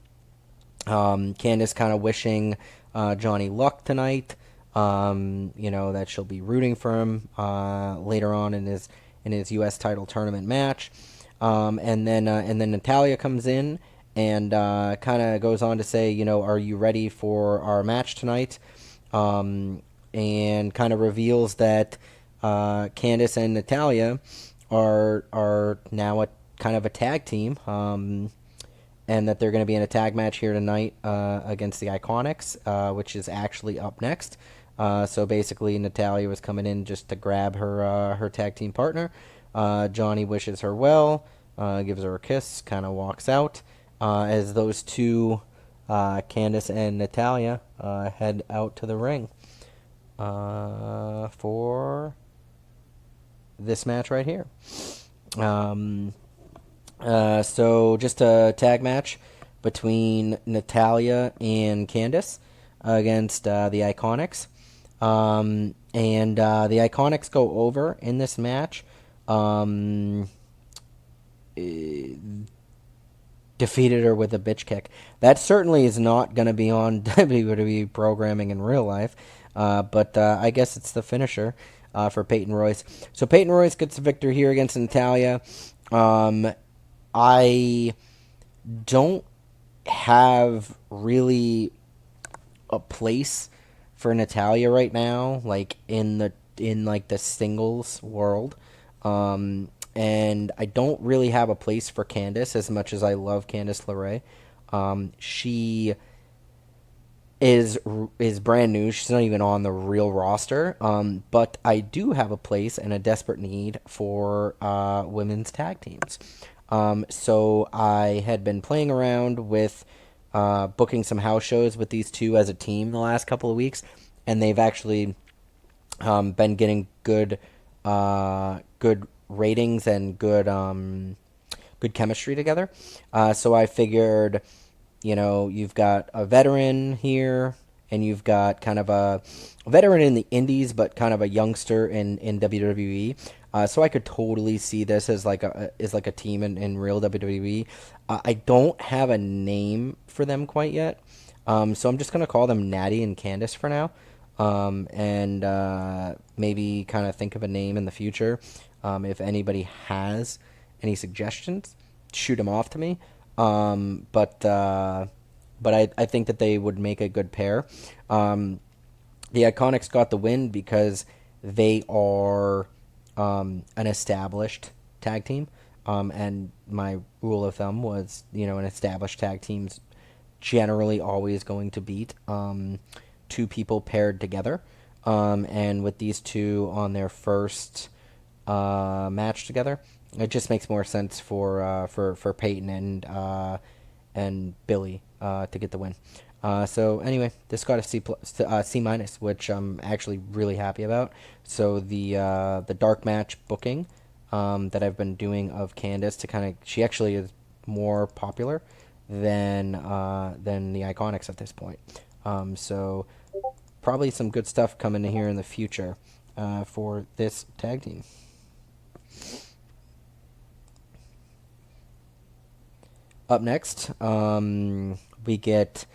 Candice kind of wishing Johnny luck tonight. That she'll be rooting for him later on in his U.S. title tournament match. And then Natalia comes in and kind of goes on to say, are you ready for our match tonight? And kind of reveals that Candice and Natalia are now a kind of a tag team. And that they're going to be in a tag match here tonight against the Iconics, which is actually up next. So basically, Natalia was coming in just to grab her tag team partner. Johnny wishes her well, gives her a kiss, kind of walks out. As those two, Candice and Natalia, head out to the ring for this match right here. So just a tag match between Natalia and Candice against the Iconics. And the Iconics go over in this match. Defeated her with a bitch kick. That certainly is not going to be on WWE programming in real life. But I guess it's the finisher for Peyton Royce. So Peyton Royce gets the victory here against Natalia. I don't have really a place for Natalia right now, like in like the singles world. And I don't really have a place for Candice as much as I love Candice LeRae. She is brand new. She's not even on the real roster. But I do have a place and a desperate need for women's tag teams. So I had been playing around with booking some house shows with these two as a team the last couple of weeks, and they've actually been getting good ratings and good chemistry together. So I figured, you've got a veteran here, and you've got kind of a veteran in the indies, but kind of a youngster in WWE. So I could totally see this as like a team in real WWE. I don't have a name for them quite yet, so I'm just gonna call them Natty and Candice for now, and maybe kind of think of a name in the future. If anybody has any suggestions, shoot them off to me. But I think that they would make a good pair. The Iconics got the win because they are an established tag team. And my rule of thumb was, an established tag team's generally always going to beat two people paired together. And with these two on their first match together, it just makes more sense for Peyton and Billy to get the win. So anyway, this got a C minus, which I'm actually really happy about. So the dark match booking that I've been doing of Candice to kind of, she actually is more popular than the Iconics at this point. So probably some good stuff coming in here in the future for this tag team. Up next, we get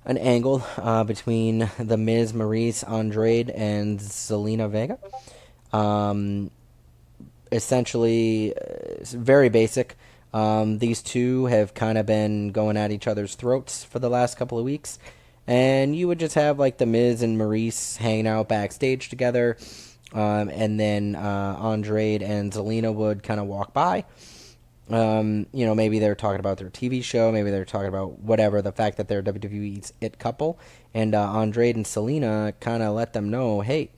an angle between The Miz, Maurice, Andrade, and Zelina Vega. Essentially, very basic. These two have kind of been going at each other's throats for the last couple of weeks. And you would just have like The Miz and Maurice hanging out backstage together. And then Andrade and Zelina would kind of walk by. Maybe they're talking about their TV show, maybe they're talking about whatever, the fact that they're WWE's it couple, and Andrade and Selena kind of let them know, hey,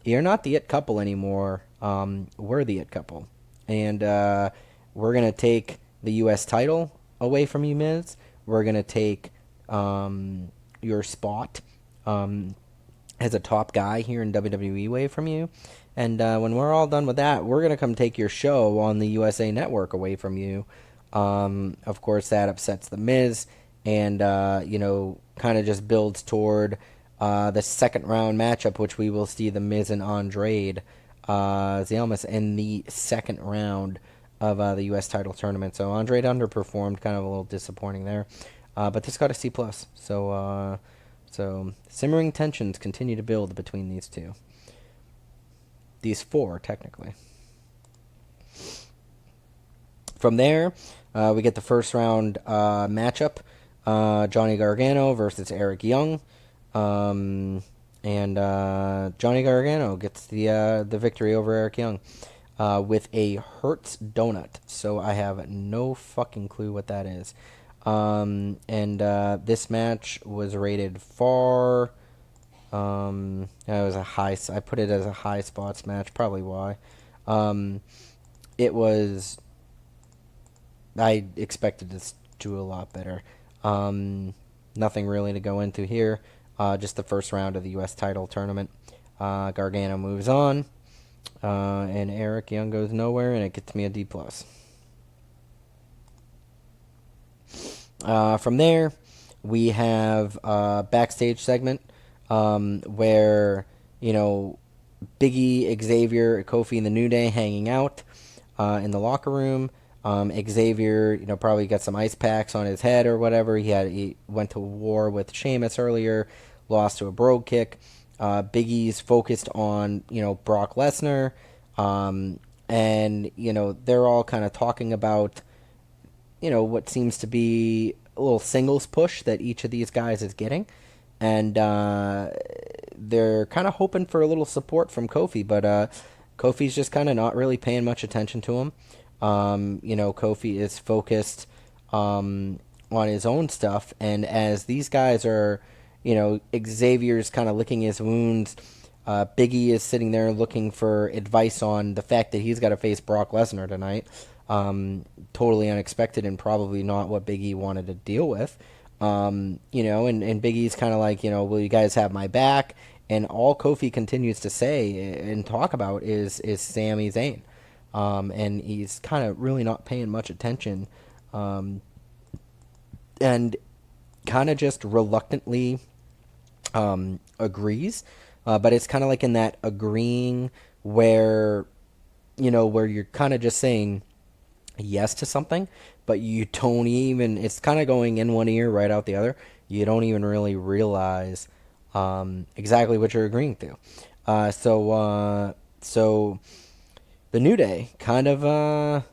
you're not the it couple anymore, we're the it couple, and we're going to take the U.S. title away from you, Miz, we're going to take your spot as a top guy here in WWE away from you, And when we're all done with that, we're gonna come take your show on the USA Network away from you. Of course, that upsets the Miz, and kind of just builds toward the second round matchup, which we will see the Miz and Andrade Zalmas in the second round of the U.S. title tournament. So Andrade underperformed, kind of a little disappointing there, but this got a C plus. So simmering tensions continue to build between these two. These four, technically. From there, we get the first round matchup: Johnny Gargano versus Eric Young, and Johnny Gargano gets the victory over Eric Young with a Hertz donut. So I have no fucking clue what that is. And this match was rated far. It was a high. I put it as a high spots match. Probably why. It was. I expected this to do a lot better. Nothing really to go into here. Just the first round of the U.S. title tournament. Gargano moves on, and Eric Young goes nowhere, and it gets me a D plus. From there, we have a backstage segment where Biggie, Xavier, Kofi, and the New Day hanging out in the locker room. Xavier, probably got some ice packs on his head or whatever. He went to war with Sheamus earlier, lost to a brogue kick. Biggie's focused on Brock Lesnar, and they're all kind of talking about what seems to be a little singles push that each of these guys is getting, and they're kind of hoping for a little support from Kofi, but Kofi's just kind of not really paying much attention to him. Kofi is focused on his own stuff, and as these guys are, Xavier's kind of licking his wounds. Biggie is sitting there looking for advice on the fact that he's got to face Brock Lesnar tonight. Totally unexpected and probably not what Biggie wanted to deal with. And Biggie's kind of like, will you guys have my back? And all Kofi continues to say and talk about is Sami Zayn. And he's kind of really not paying much attention. And kind of just reluctantly agrees. But it's kind of like in that agreeing where, where you're kind of just saying yes to something, but you don't even, it's kind of going in one ear, right out the other. You don't even really realize exactly what you're agreeing to. So the New Day kind of all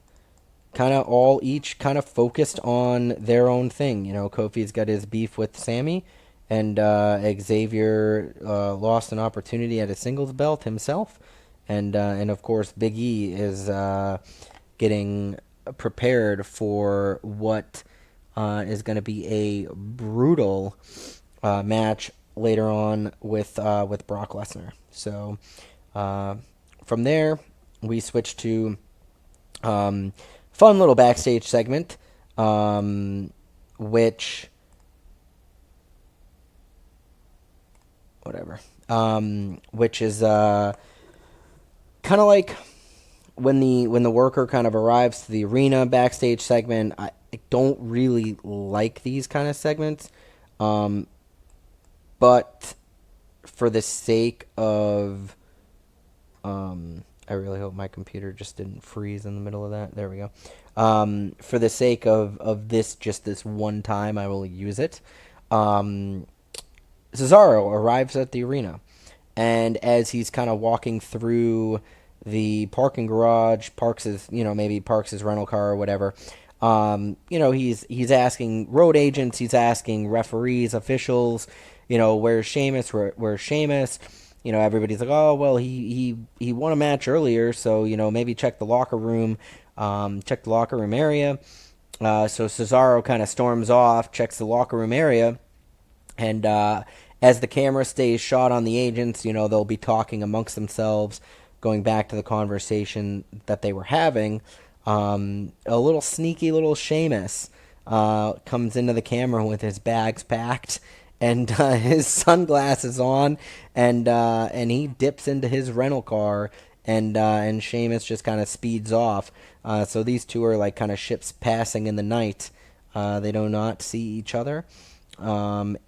each kind of focused on their own thing. Kofi's got his beef with Sammy, and Xavier lost an opportunity at a singles belt himself, and of course Big E is getting prepared for what is going to be a brutal match later on with Brock Lesnar. So from there, we switch to fun little backstage segment, which which is kind of like when the worker kind of arrives to the arena backstage segment. I don't really like these kind of segments, but for the sake of I really hope my computer just didn't freeze in the middle of that. There we go. For the sake of this, just this one time, I will use it. Cesaro arrives at the arena, and as he's kind of walking through the parking garage, parks his rental car or whatever. He's asking road agents, he's asking referees, officials, where's Sheamus? Where's Sheamus? Everybody's like, oh, well, he won a match earlier, so, maybe check the locker room area. So Cesaro kind of storms off, checks the locker room area, and as the camera stays shot on the agents, they'll be talking amongst themselves, going back to the conversation that they were having. A little sneaky little Sheamus comes into the camera with his bags packed and his sunglasses on, and he dips into his rental car and Sheamus just kind of speeds off. So these two are like kind of ships passing in the night. They do not see each other, and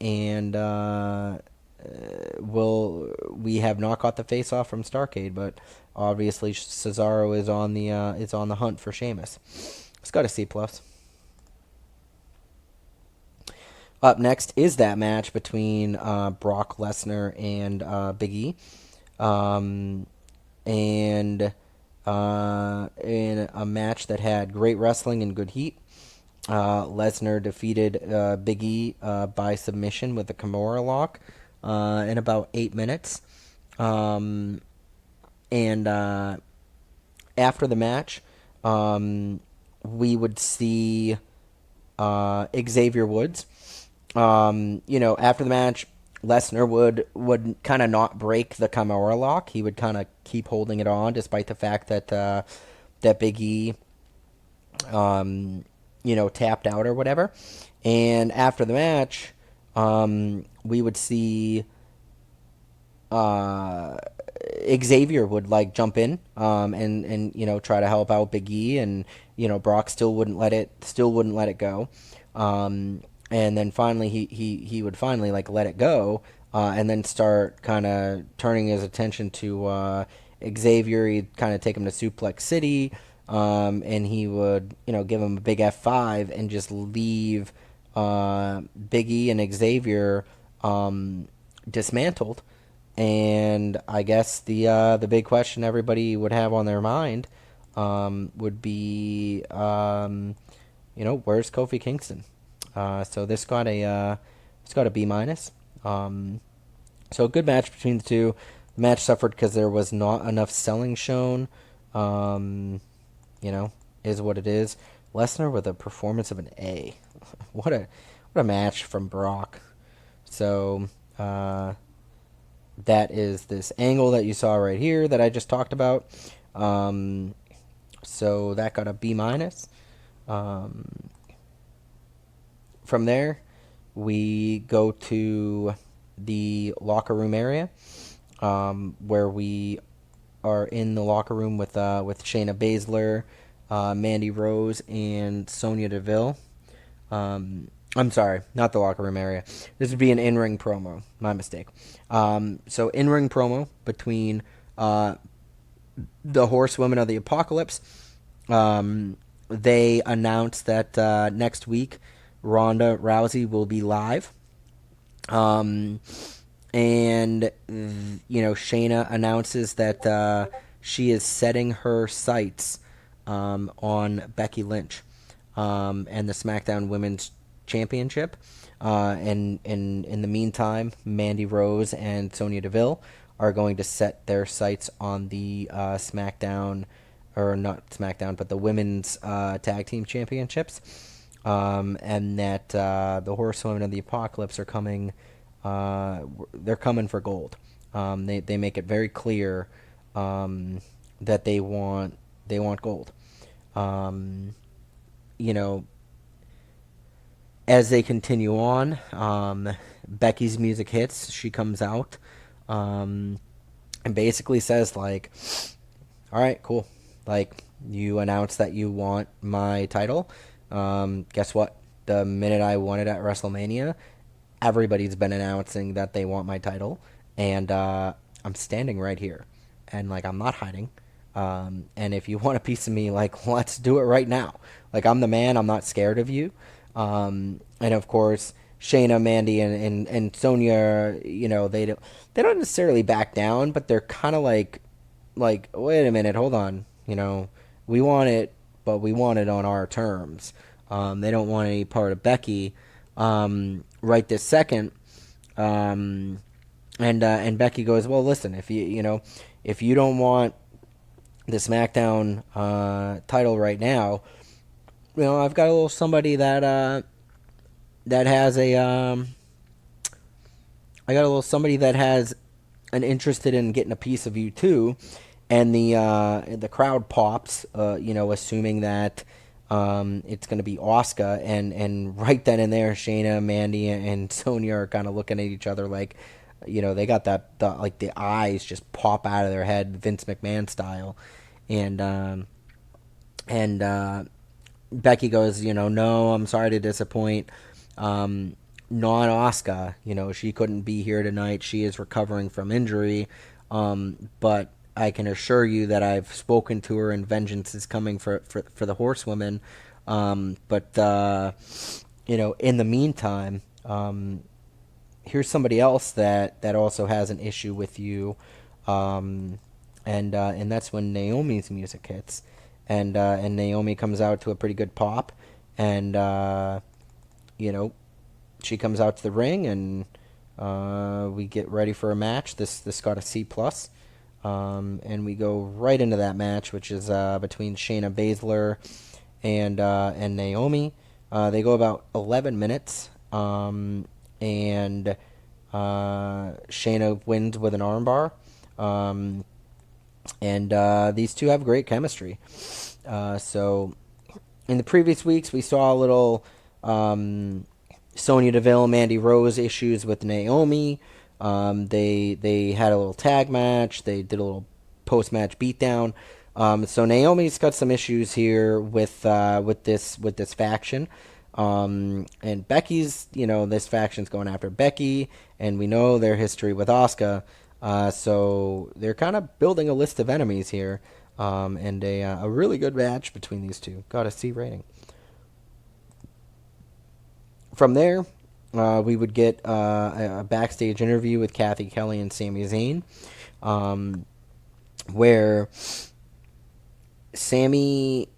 we have not got the face off from Starrcade, but obviously Cesaro is on the hunt for Sheamus. It's got a C plus. Up next is that match between Brock Lesnar and Big E. Um, and in a match that had great wrestling and good heat, Lesnar defeated Big E by submission with a Kimura lock in about 8 minutes. Um, and after the match, um, we would see Xavier Woods. After the match, Lesnar would kind of not break the Kimura lock. He would kind of keep holding it on, despite the fact that that Big E, tapped out or whatever. And after the match, we would see uh, Xavier would like jump in and try to help out Big E, and Brock still wouldn't let it go. And then finally he would finally like let it go, and then start kind of turning his attention to Xavier. He'd kind of take him to Suplex City, and he would give him a big F5 and just leave Big E and Xavier dismantled. And I guess the big question everybody would have on their mind would be, where's Kofi Kingston? So this got a B minus. So a good match between the two. The match suffered because there was not enough selling shown. Um, is what it is. Lesnar with a performance of an A. What a match from Brock. So that is this angle that you saw right here that I just talked about. So that got a B minus. Um, from there, we go to the locker room area, where we are in the locker room with Shayna Baszler, Mandy Rose, and Sonya Deville. I'm sorry, not the locker room area. This would be an in-ring promo. My mistake. So in-ring promo between the Horsewomen of the Apocalypse. They announced that next week Ronda Rousey will be live. Um, and Shayna announces that she is setting her sights on Becky Lynch, and the SmackDown Women's Championship. And in the meantime, Mandy Rose and Sonya Deville are going to set their sights on the SmackDown, or not SmackDown, but the Women's Tag Team Championships. And that the Horsewomen of the Apocalypse are coming. They're coming for gold. They make it very clear that they want gold. Um, you know, as they continue on, Becky's music hits. She comes out, and basically says like, "All right, cool. Like you announced that you want my title. Guess what? The minute I won it at WrestleMania, everybody's been announcing that they want my title, and I'm standing right here, and like I'm not hiding. And if you want a piece of me, like let's do it right now. Like I'm the man. I'm not scared of you. And of course, Shayna, Mandy, and Sonya, they don't necessarily back down, but they're kind of like wait a minute, hold on, we want it, but we want it on our terms. They don't want any part of Becky right this second. And Becky goes, well, listen, if you don't want the SmackDown title right now, I've got a little somebody that has I got a little somebody that has an interested in getting a piece of you too, and the crowd pops, assuming that it's going to be Asuka, and right then and there, Shayna, Mandy, and Sonya are kind of looking at each other like, they got like the eyes just pop out of their head, Vince McMahon style, and and Becky goes, no, I'm sorry to disappoint. Non Oscar, she couldn't be here tonight. She is recovering from injury. But I can assure you that I've spoken to her and vengeance is coming for the horsewomen. But in the meantime, here's somebody else that also has an issue with you. And that's when Naomi's music hits, and Naomi comes out to a pretty good pop, and you know she comes out to the ring, and we get ready for a match. This got a C plus, and we go right into that match, which is between Shayna Baszler and Naomi. They go about 11 minutes, and Shayna wins with an armbar. Um, and these two have great chemistry. So in the previous weeks, we saw a little Sonya Deville, Mandy Rose issues with Naomi. They had a little tag match. They did a little post match beatdown. So Naomi's got some issues here with this faction. And Becky's, this faction's going after Becky, and we know their history with Asuka. So they're kind of building a list of enemies here, and a really good match between these two. Got a C rating. From there, we would get a backstage interview with Kathy Kelly and Sami Zayn, where Sami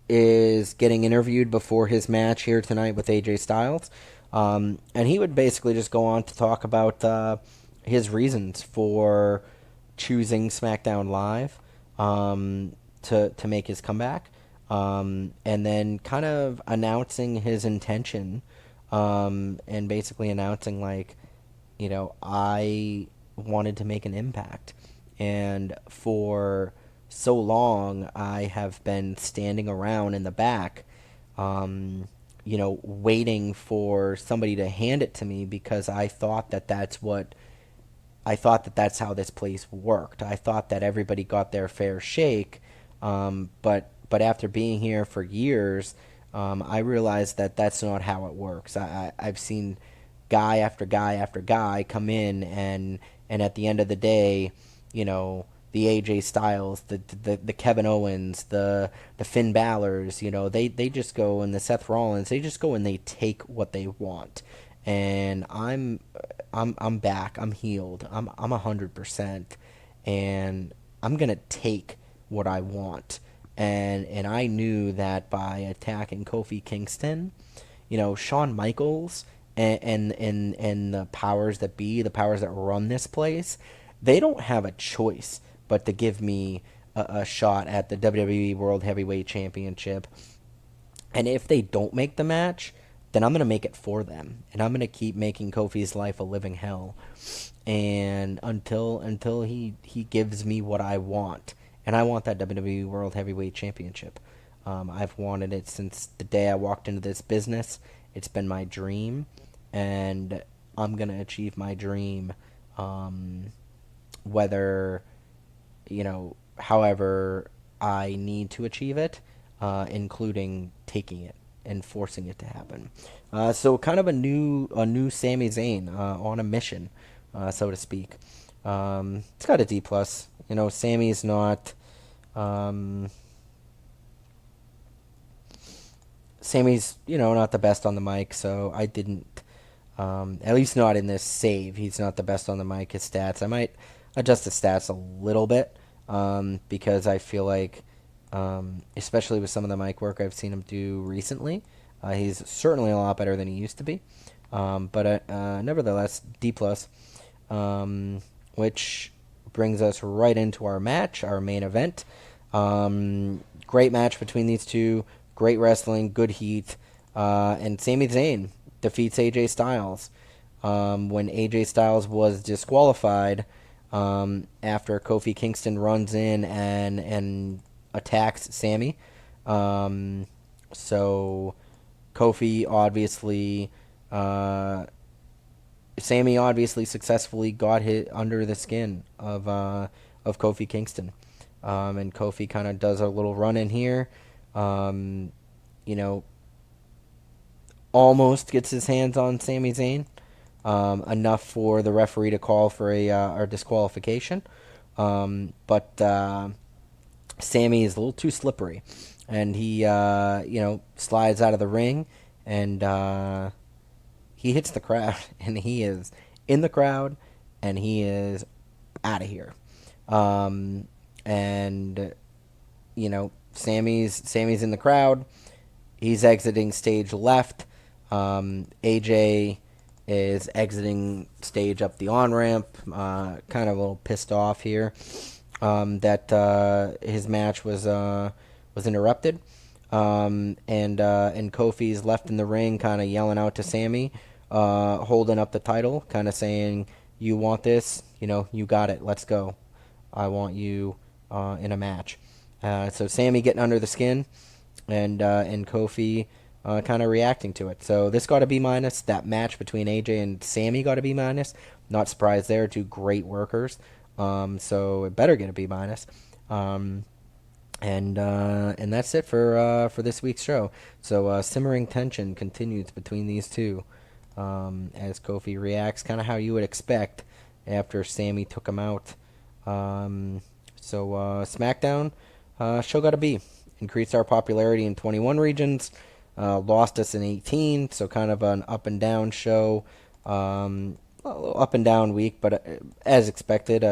is getting interviewed before his match here tonight with AJ Styles. And he would basically just go on to talk about his reasons for choosing SmackDown Live to make his comeback, and then kind of announcing his intention, and basically announcing, like, I wanted to make an impact. And for so long, I have been standing around in the back, waiting for somebody to hand it to me, because I thought that that's how this place worked. I thought that everybody got their fair shake, but after being here for years, I realized that that's not how it works. I've seen guy after guy after guy come in, and at the end of the day, the AJ Styles, the Kevin Owens, the Finn Balor's, they just go, and the Seth Rollins, they just go and they take what they want. And I'm back. I'm healed. I'm 100%, and I'm gonna take what I want. And I knew that by attacking Kofi Kingston, Shawn Michaels and the powers that be, the powers that run this place, they don't have a choice but to give me a shot at the WWE World Heavyweight Championship. And if they don't make the match, then I'm going to make it for them. And I'm going to keep making Kofi's life a living hell. And until he gives me what I want. And I want that WWE World Heavyweight Championship. I've wanted it since the day I walked into this business. It's been my dream. And I'm going to achieve my dream, whether, however I need to achieve it, including taking it and forcing it to happen. So kind of a new Sami Zayn on a mission, so to speak. It's got a D plus. Sammy's not. Sammy's not the best on the mic, so I didn't. At least not in this save. He's not the best on the mic. His stats, I might adjust the stats a little bit, because I feel like, especially with some of the mic work I've seen him do recently, he's certainly a lot better than he used to be. But nevertheless, D plus, which brings us right into our match, our main event. Great match between these two. Great wrestling, good heat, and Sami Zayn defeats AJ Styles. When AJ Styles was disqualified, after Kofi Kingston runs in and attacks Sami. So Kofi obviously Sammy obviously successfully got hit under the skin of Kofi Kingston, and Kofi kind of does a little run in here. Um, you know, almost gets his hands on Sami Zayn, enough for the referee to call for a disqualification. But Sammy is a little too slippery, and he slides out of the ring, and he hits the crowd, and he is in the crowd, and he is out of here. And Sammy's in the crowd. He's exiting stage left. AJ is exiting stage up the on ramp. Kind of a little pissed off here that his match was interrupted. And Kofi's left in the ring, kind of yelling out to Sammy, holding up the title, kind of saying, "You want this? You got it. Let's go. I want you in a match." So Sammy getting under the skin, and Kofi kind of reacting to it. So this got to be minus. That match between AJ and Sammy got to be minus. Not surprised there. Two great workers. So it better get a B minus. And that's it for this week's show. So simmering tension continues between these two, as Kofi reacts, kind of how you would expect after Sammy took him out. So Smackdown show got a B. Increased our popularity in 21 regions, lost us in 18. So kind of an up and down show. A little up and down week, but as expected,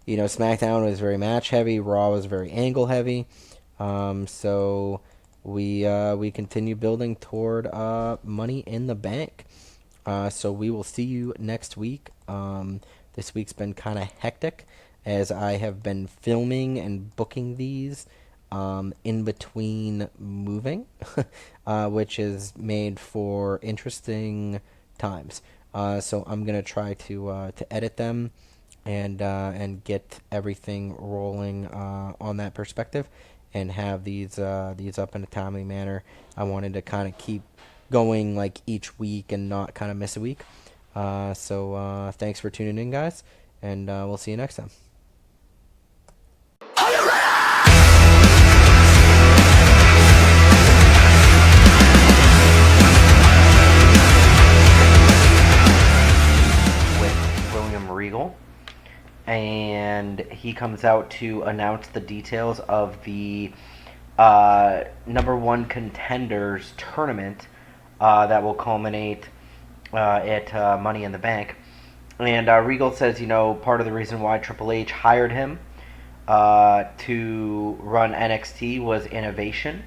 SmackDown was very match heavy. Raw was very angle heavy. So we continue building toward Money in the Bank. So we will see you next week. This week's been kind of hectic as I have been filming and booking these in between moving, which is made for interesting times. So I'm gonna try to edit them and get everything rolling on that perspective, and have these up in a timely manner. I wanted to kind of keep going like each week and not kind of miss a week. So thanks for tuning in, guys, and we'll see you next time. Regal, and he comes out to announce the details of the number one contenders tournament that will culminate at Money in the Bank. And Regal says, part of the reason why Triple H hired him to run NXT was innovation,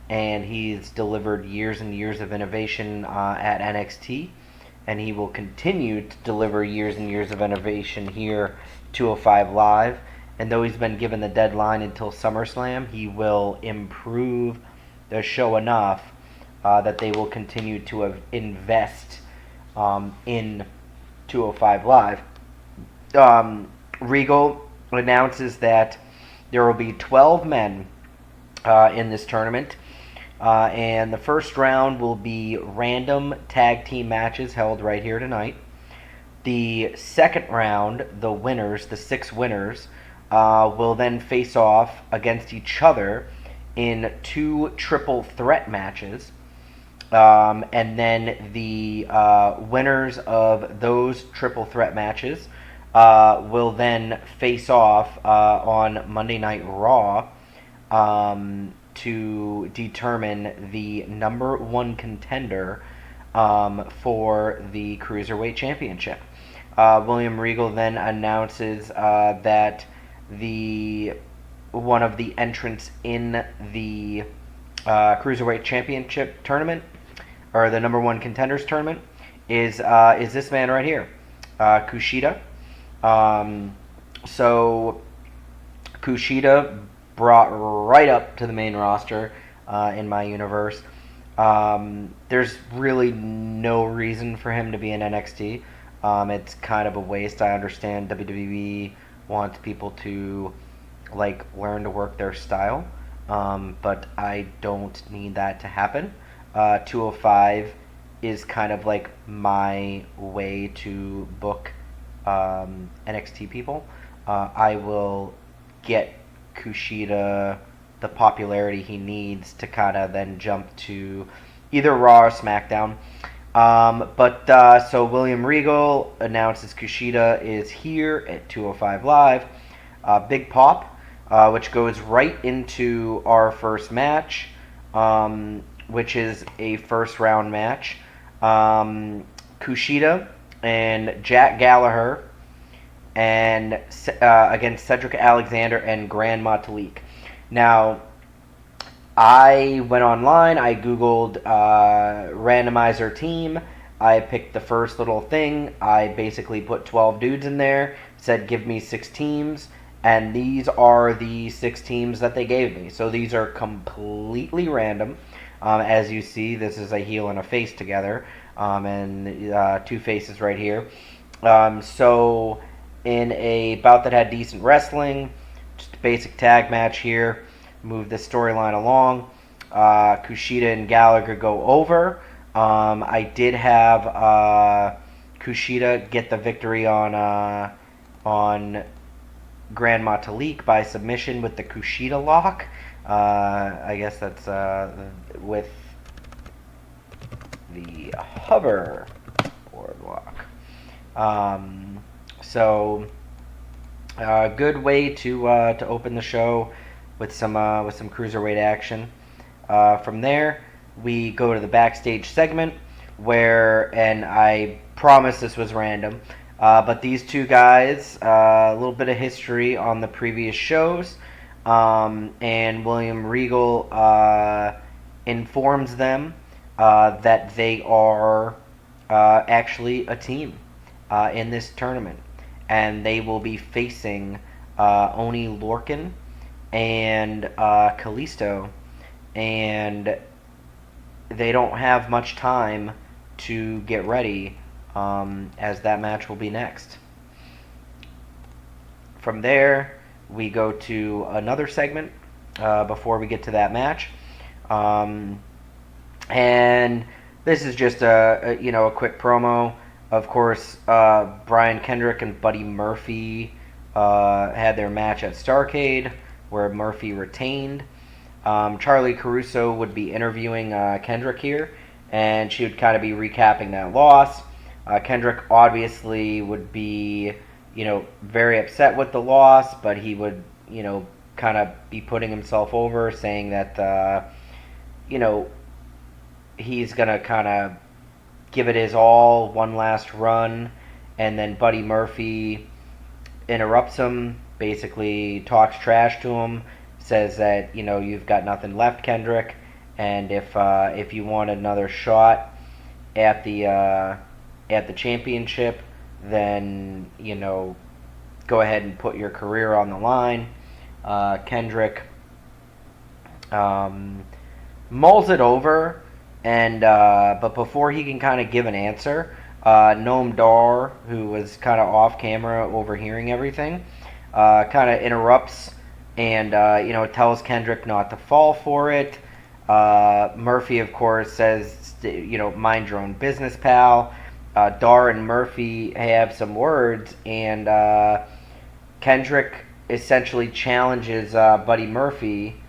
and he's delivered years and years of innovation at NXT. And he will continue to deliver years and years of innovation here, 205 Live. And though he's been given the deadline until SummerSlam, he will improve the show enough that they will continue to invest in 205 Live. Regal announces that there will be 12 men in this tournament. And the first round will be random tag team matches held right here tonight. The second round, the winners, the 6 winners, will then face off against each other in 2 triple threat matches. And then the winners of those triple threat matches will then face off on Monday Night Raw to determine the number one contender for the Cruiserweight Championship. William Regal then announces that one of the entrants in the Cruiserweight Championship tournament, or the number one contenders tournament, is this man right here, Kushida. So Kushida brought right up to the main roster in my universe. There's really no reason for him to be in NXT. It's kind of a waste. I understand WWE wants people to learn to work their style, but I don't need that to happen. 205 is kind of like my way to book NXT people. I will get Kushida the popularity he needs to kind of then jump to either Raw or SmackDown. So William Regal announces Kushida is here at 205 Live. Big pop, which goes right into our first match, which is a first round match. Kushida and Jack Gallagher and against Cedric Alexander and Grand Metalik. Now, I went online, I Googled randomizer team. I picked the first little thing. I basically put 12 dudes in there, said give me 6 teams, and these are the 6 teams that they gave me. So these are completely random. As you see, this is a heel and a face together, and 2 faces right here. So in a bout that had decent wrestling, just a basic tag match here, move the storyline along. Kushida and Gallagher go over. I did have Kushida get the victory on Grand Metalik by submission with the Kushida lock. I guess that's with the hover board lock. Good way to open the show with some cruiserweight action. From there, we go to the backstage segment where, and I promise this was random, but these 2 guys, a little bit of history on the previous shows, and William Regal informs them that they are actually a team in this tournament, and they will be facing Oni Lorcan and Kalisto, and they don't have much time to get ready, as that match will be next. From there, we go to another segment before we get to that match, and this is just a quick promo. Of course, Brian Kendrick and Buddy Murphy had their match at Starrcade, where Murphy retained. Charlie Caruso would be interviewing Kendrick here, and she would kind of be recapping that loss. Kendrick obviously would be, very upset with the loss, but he would, kind of be putting himself over, saying that, he's going to kind of give it his all, one last run, and then Buddy Murphy interrupts him, basically talks trash to him, says that you've got nothing left, Kendrick, and if you want another shot at the championship, then go ahead and put your career on the line. Kendrick mulls it over, and but before he can kind of give an answer, Noam Dar, who was kind of off camera overhearing everything, kind of interrupts and tells Kendrick not to fall for it. Murphy, of course, says, mind your own business, pal. Dar and Murphy have some words, and Kendrick essentially challenges Buddy Murphy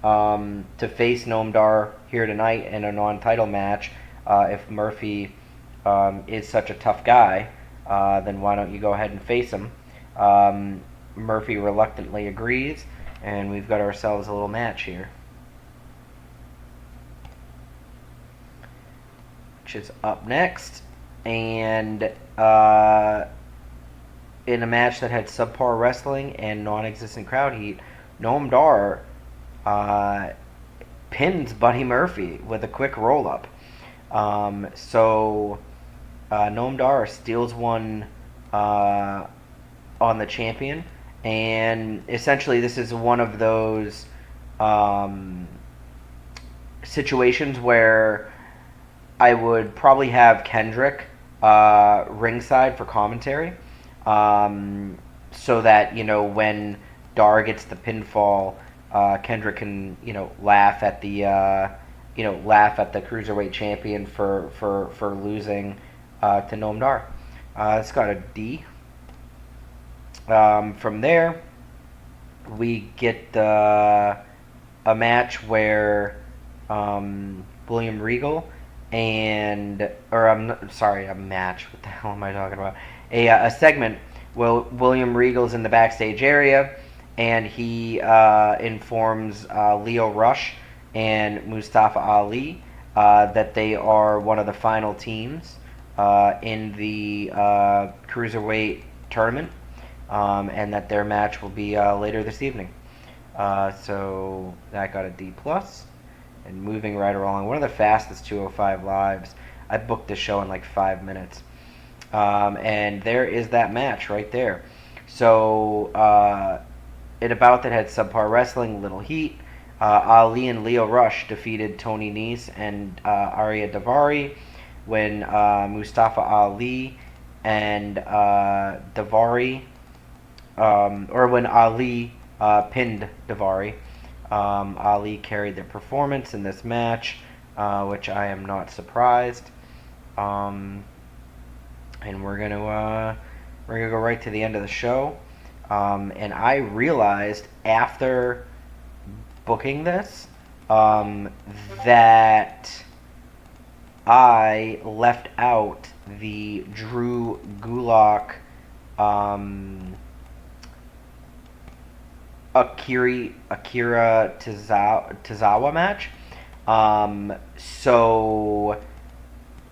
to face Noam Dar here tonight in a non-title match. If Murphy is such a tough guy, then why don't you go ahead and face him? Murphy reluctantly agrees, and we've got ourselves a little match here, which is up next. And in a match that had subpar wrestling and non-existent crowd heat, Noam Dar pins Buddy Murphy with a quick roll-up. Noam Dar steals one on the champion, and essentially this is one of those situations where I would probably have Kendrick ringside for commentary, so that when Dar gets the pinfall, Kendrick can laugh at laugh at the cruiserweight champion for losing to Noam Dar. It's got a D. From there, we get a match where William Regal or I'm not, sorry, a match. What the hell am I talking about? A segment. Well, William Regal's in the backstage area, and he informs Leo Rush and Mustafa Ali that they are one of the final teams in the cruiserweight tournament, and that their match will be later this evening. So that got a D plus. And moving right along, one of the fastest 205 lives. I booked the show in like 5 minutes. And there is that match right there. So, in a bout that had subpar wrestling, little heat, Ali and Leo Rush defeated Tony Nese and Arya Davari when Mustafa Ali and Davari, or when Ali pinned Davari. Ali carried their performance in this match, which I am not surprised. And we're gonna go right to the end of the show. And I realized after booking this that I left out the Drew Gulak Akira Tozawa match. So,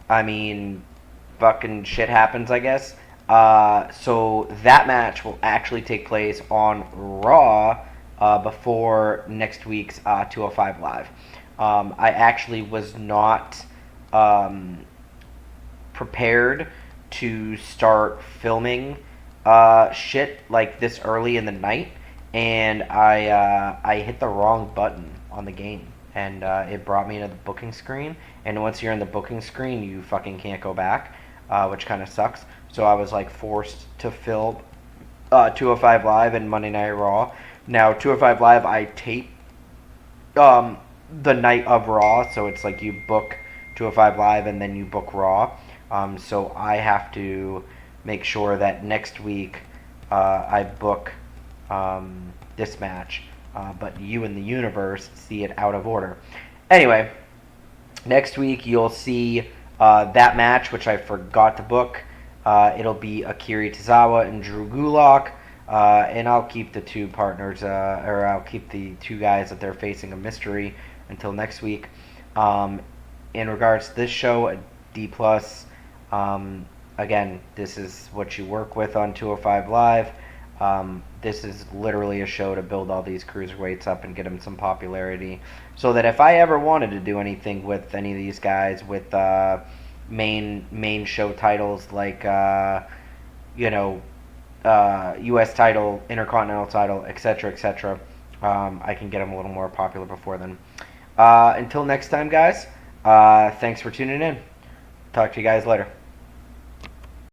I mean, fucking shit happens, I guess. So that match will actually take place on Raw before next week's 205 Live. I actually was not prepared to start filming shit like this early in the night, and I hit the wrong button on the game, and it brought me into the booking screen. And once you're in the booking screen, you fucking can't go back, which kind of sucks. So I was like forced to film 205 Live and Monday Night Raw. Now 205 Live I tape the night of Raw, so it's like you book 205 Live and then you book Raw. So I have to make sure that next week I book this match, but you in the universe see it out of order. Anyway, next week you'll see that match, which I forgot to book. It'll be Akira Tozawa and Drew Gulak, and I'll keep the two partners, or I'll keep the two guys that they're facing a mystery until next week. In regards to this show, a D plus. Again, this is what you work with on 205 Live. This is literally a show to build all these cruiserweights up and get them some popularity, so that if I ever wanted to do anything with any of these guys with main show titles like U.S. title, Intercontinental title, etc., I can get them a little more popular before then. Until next time, guys. Thanks for tuning in. Talk to you guys later.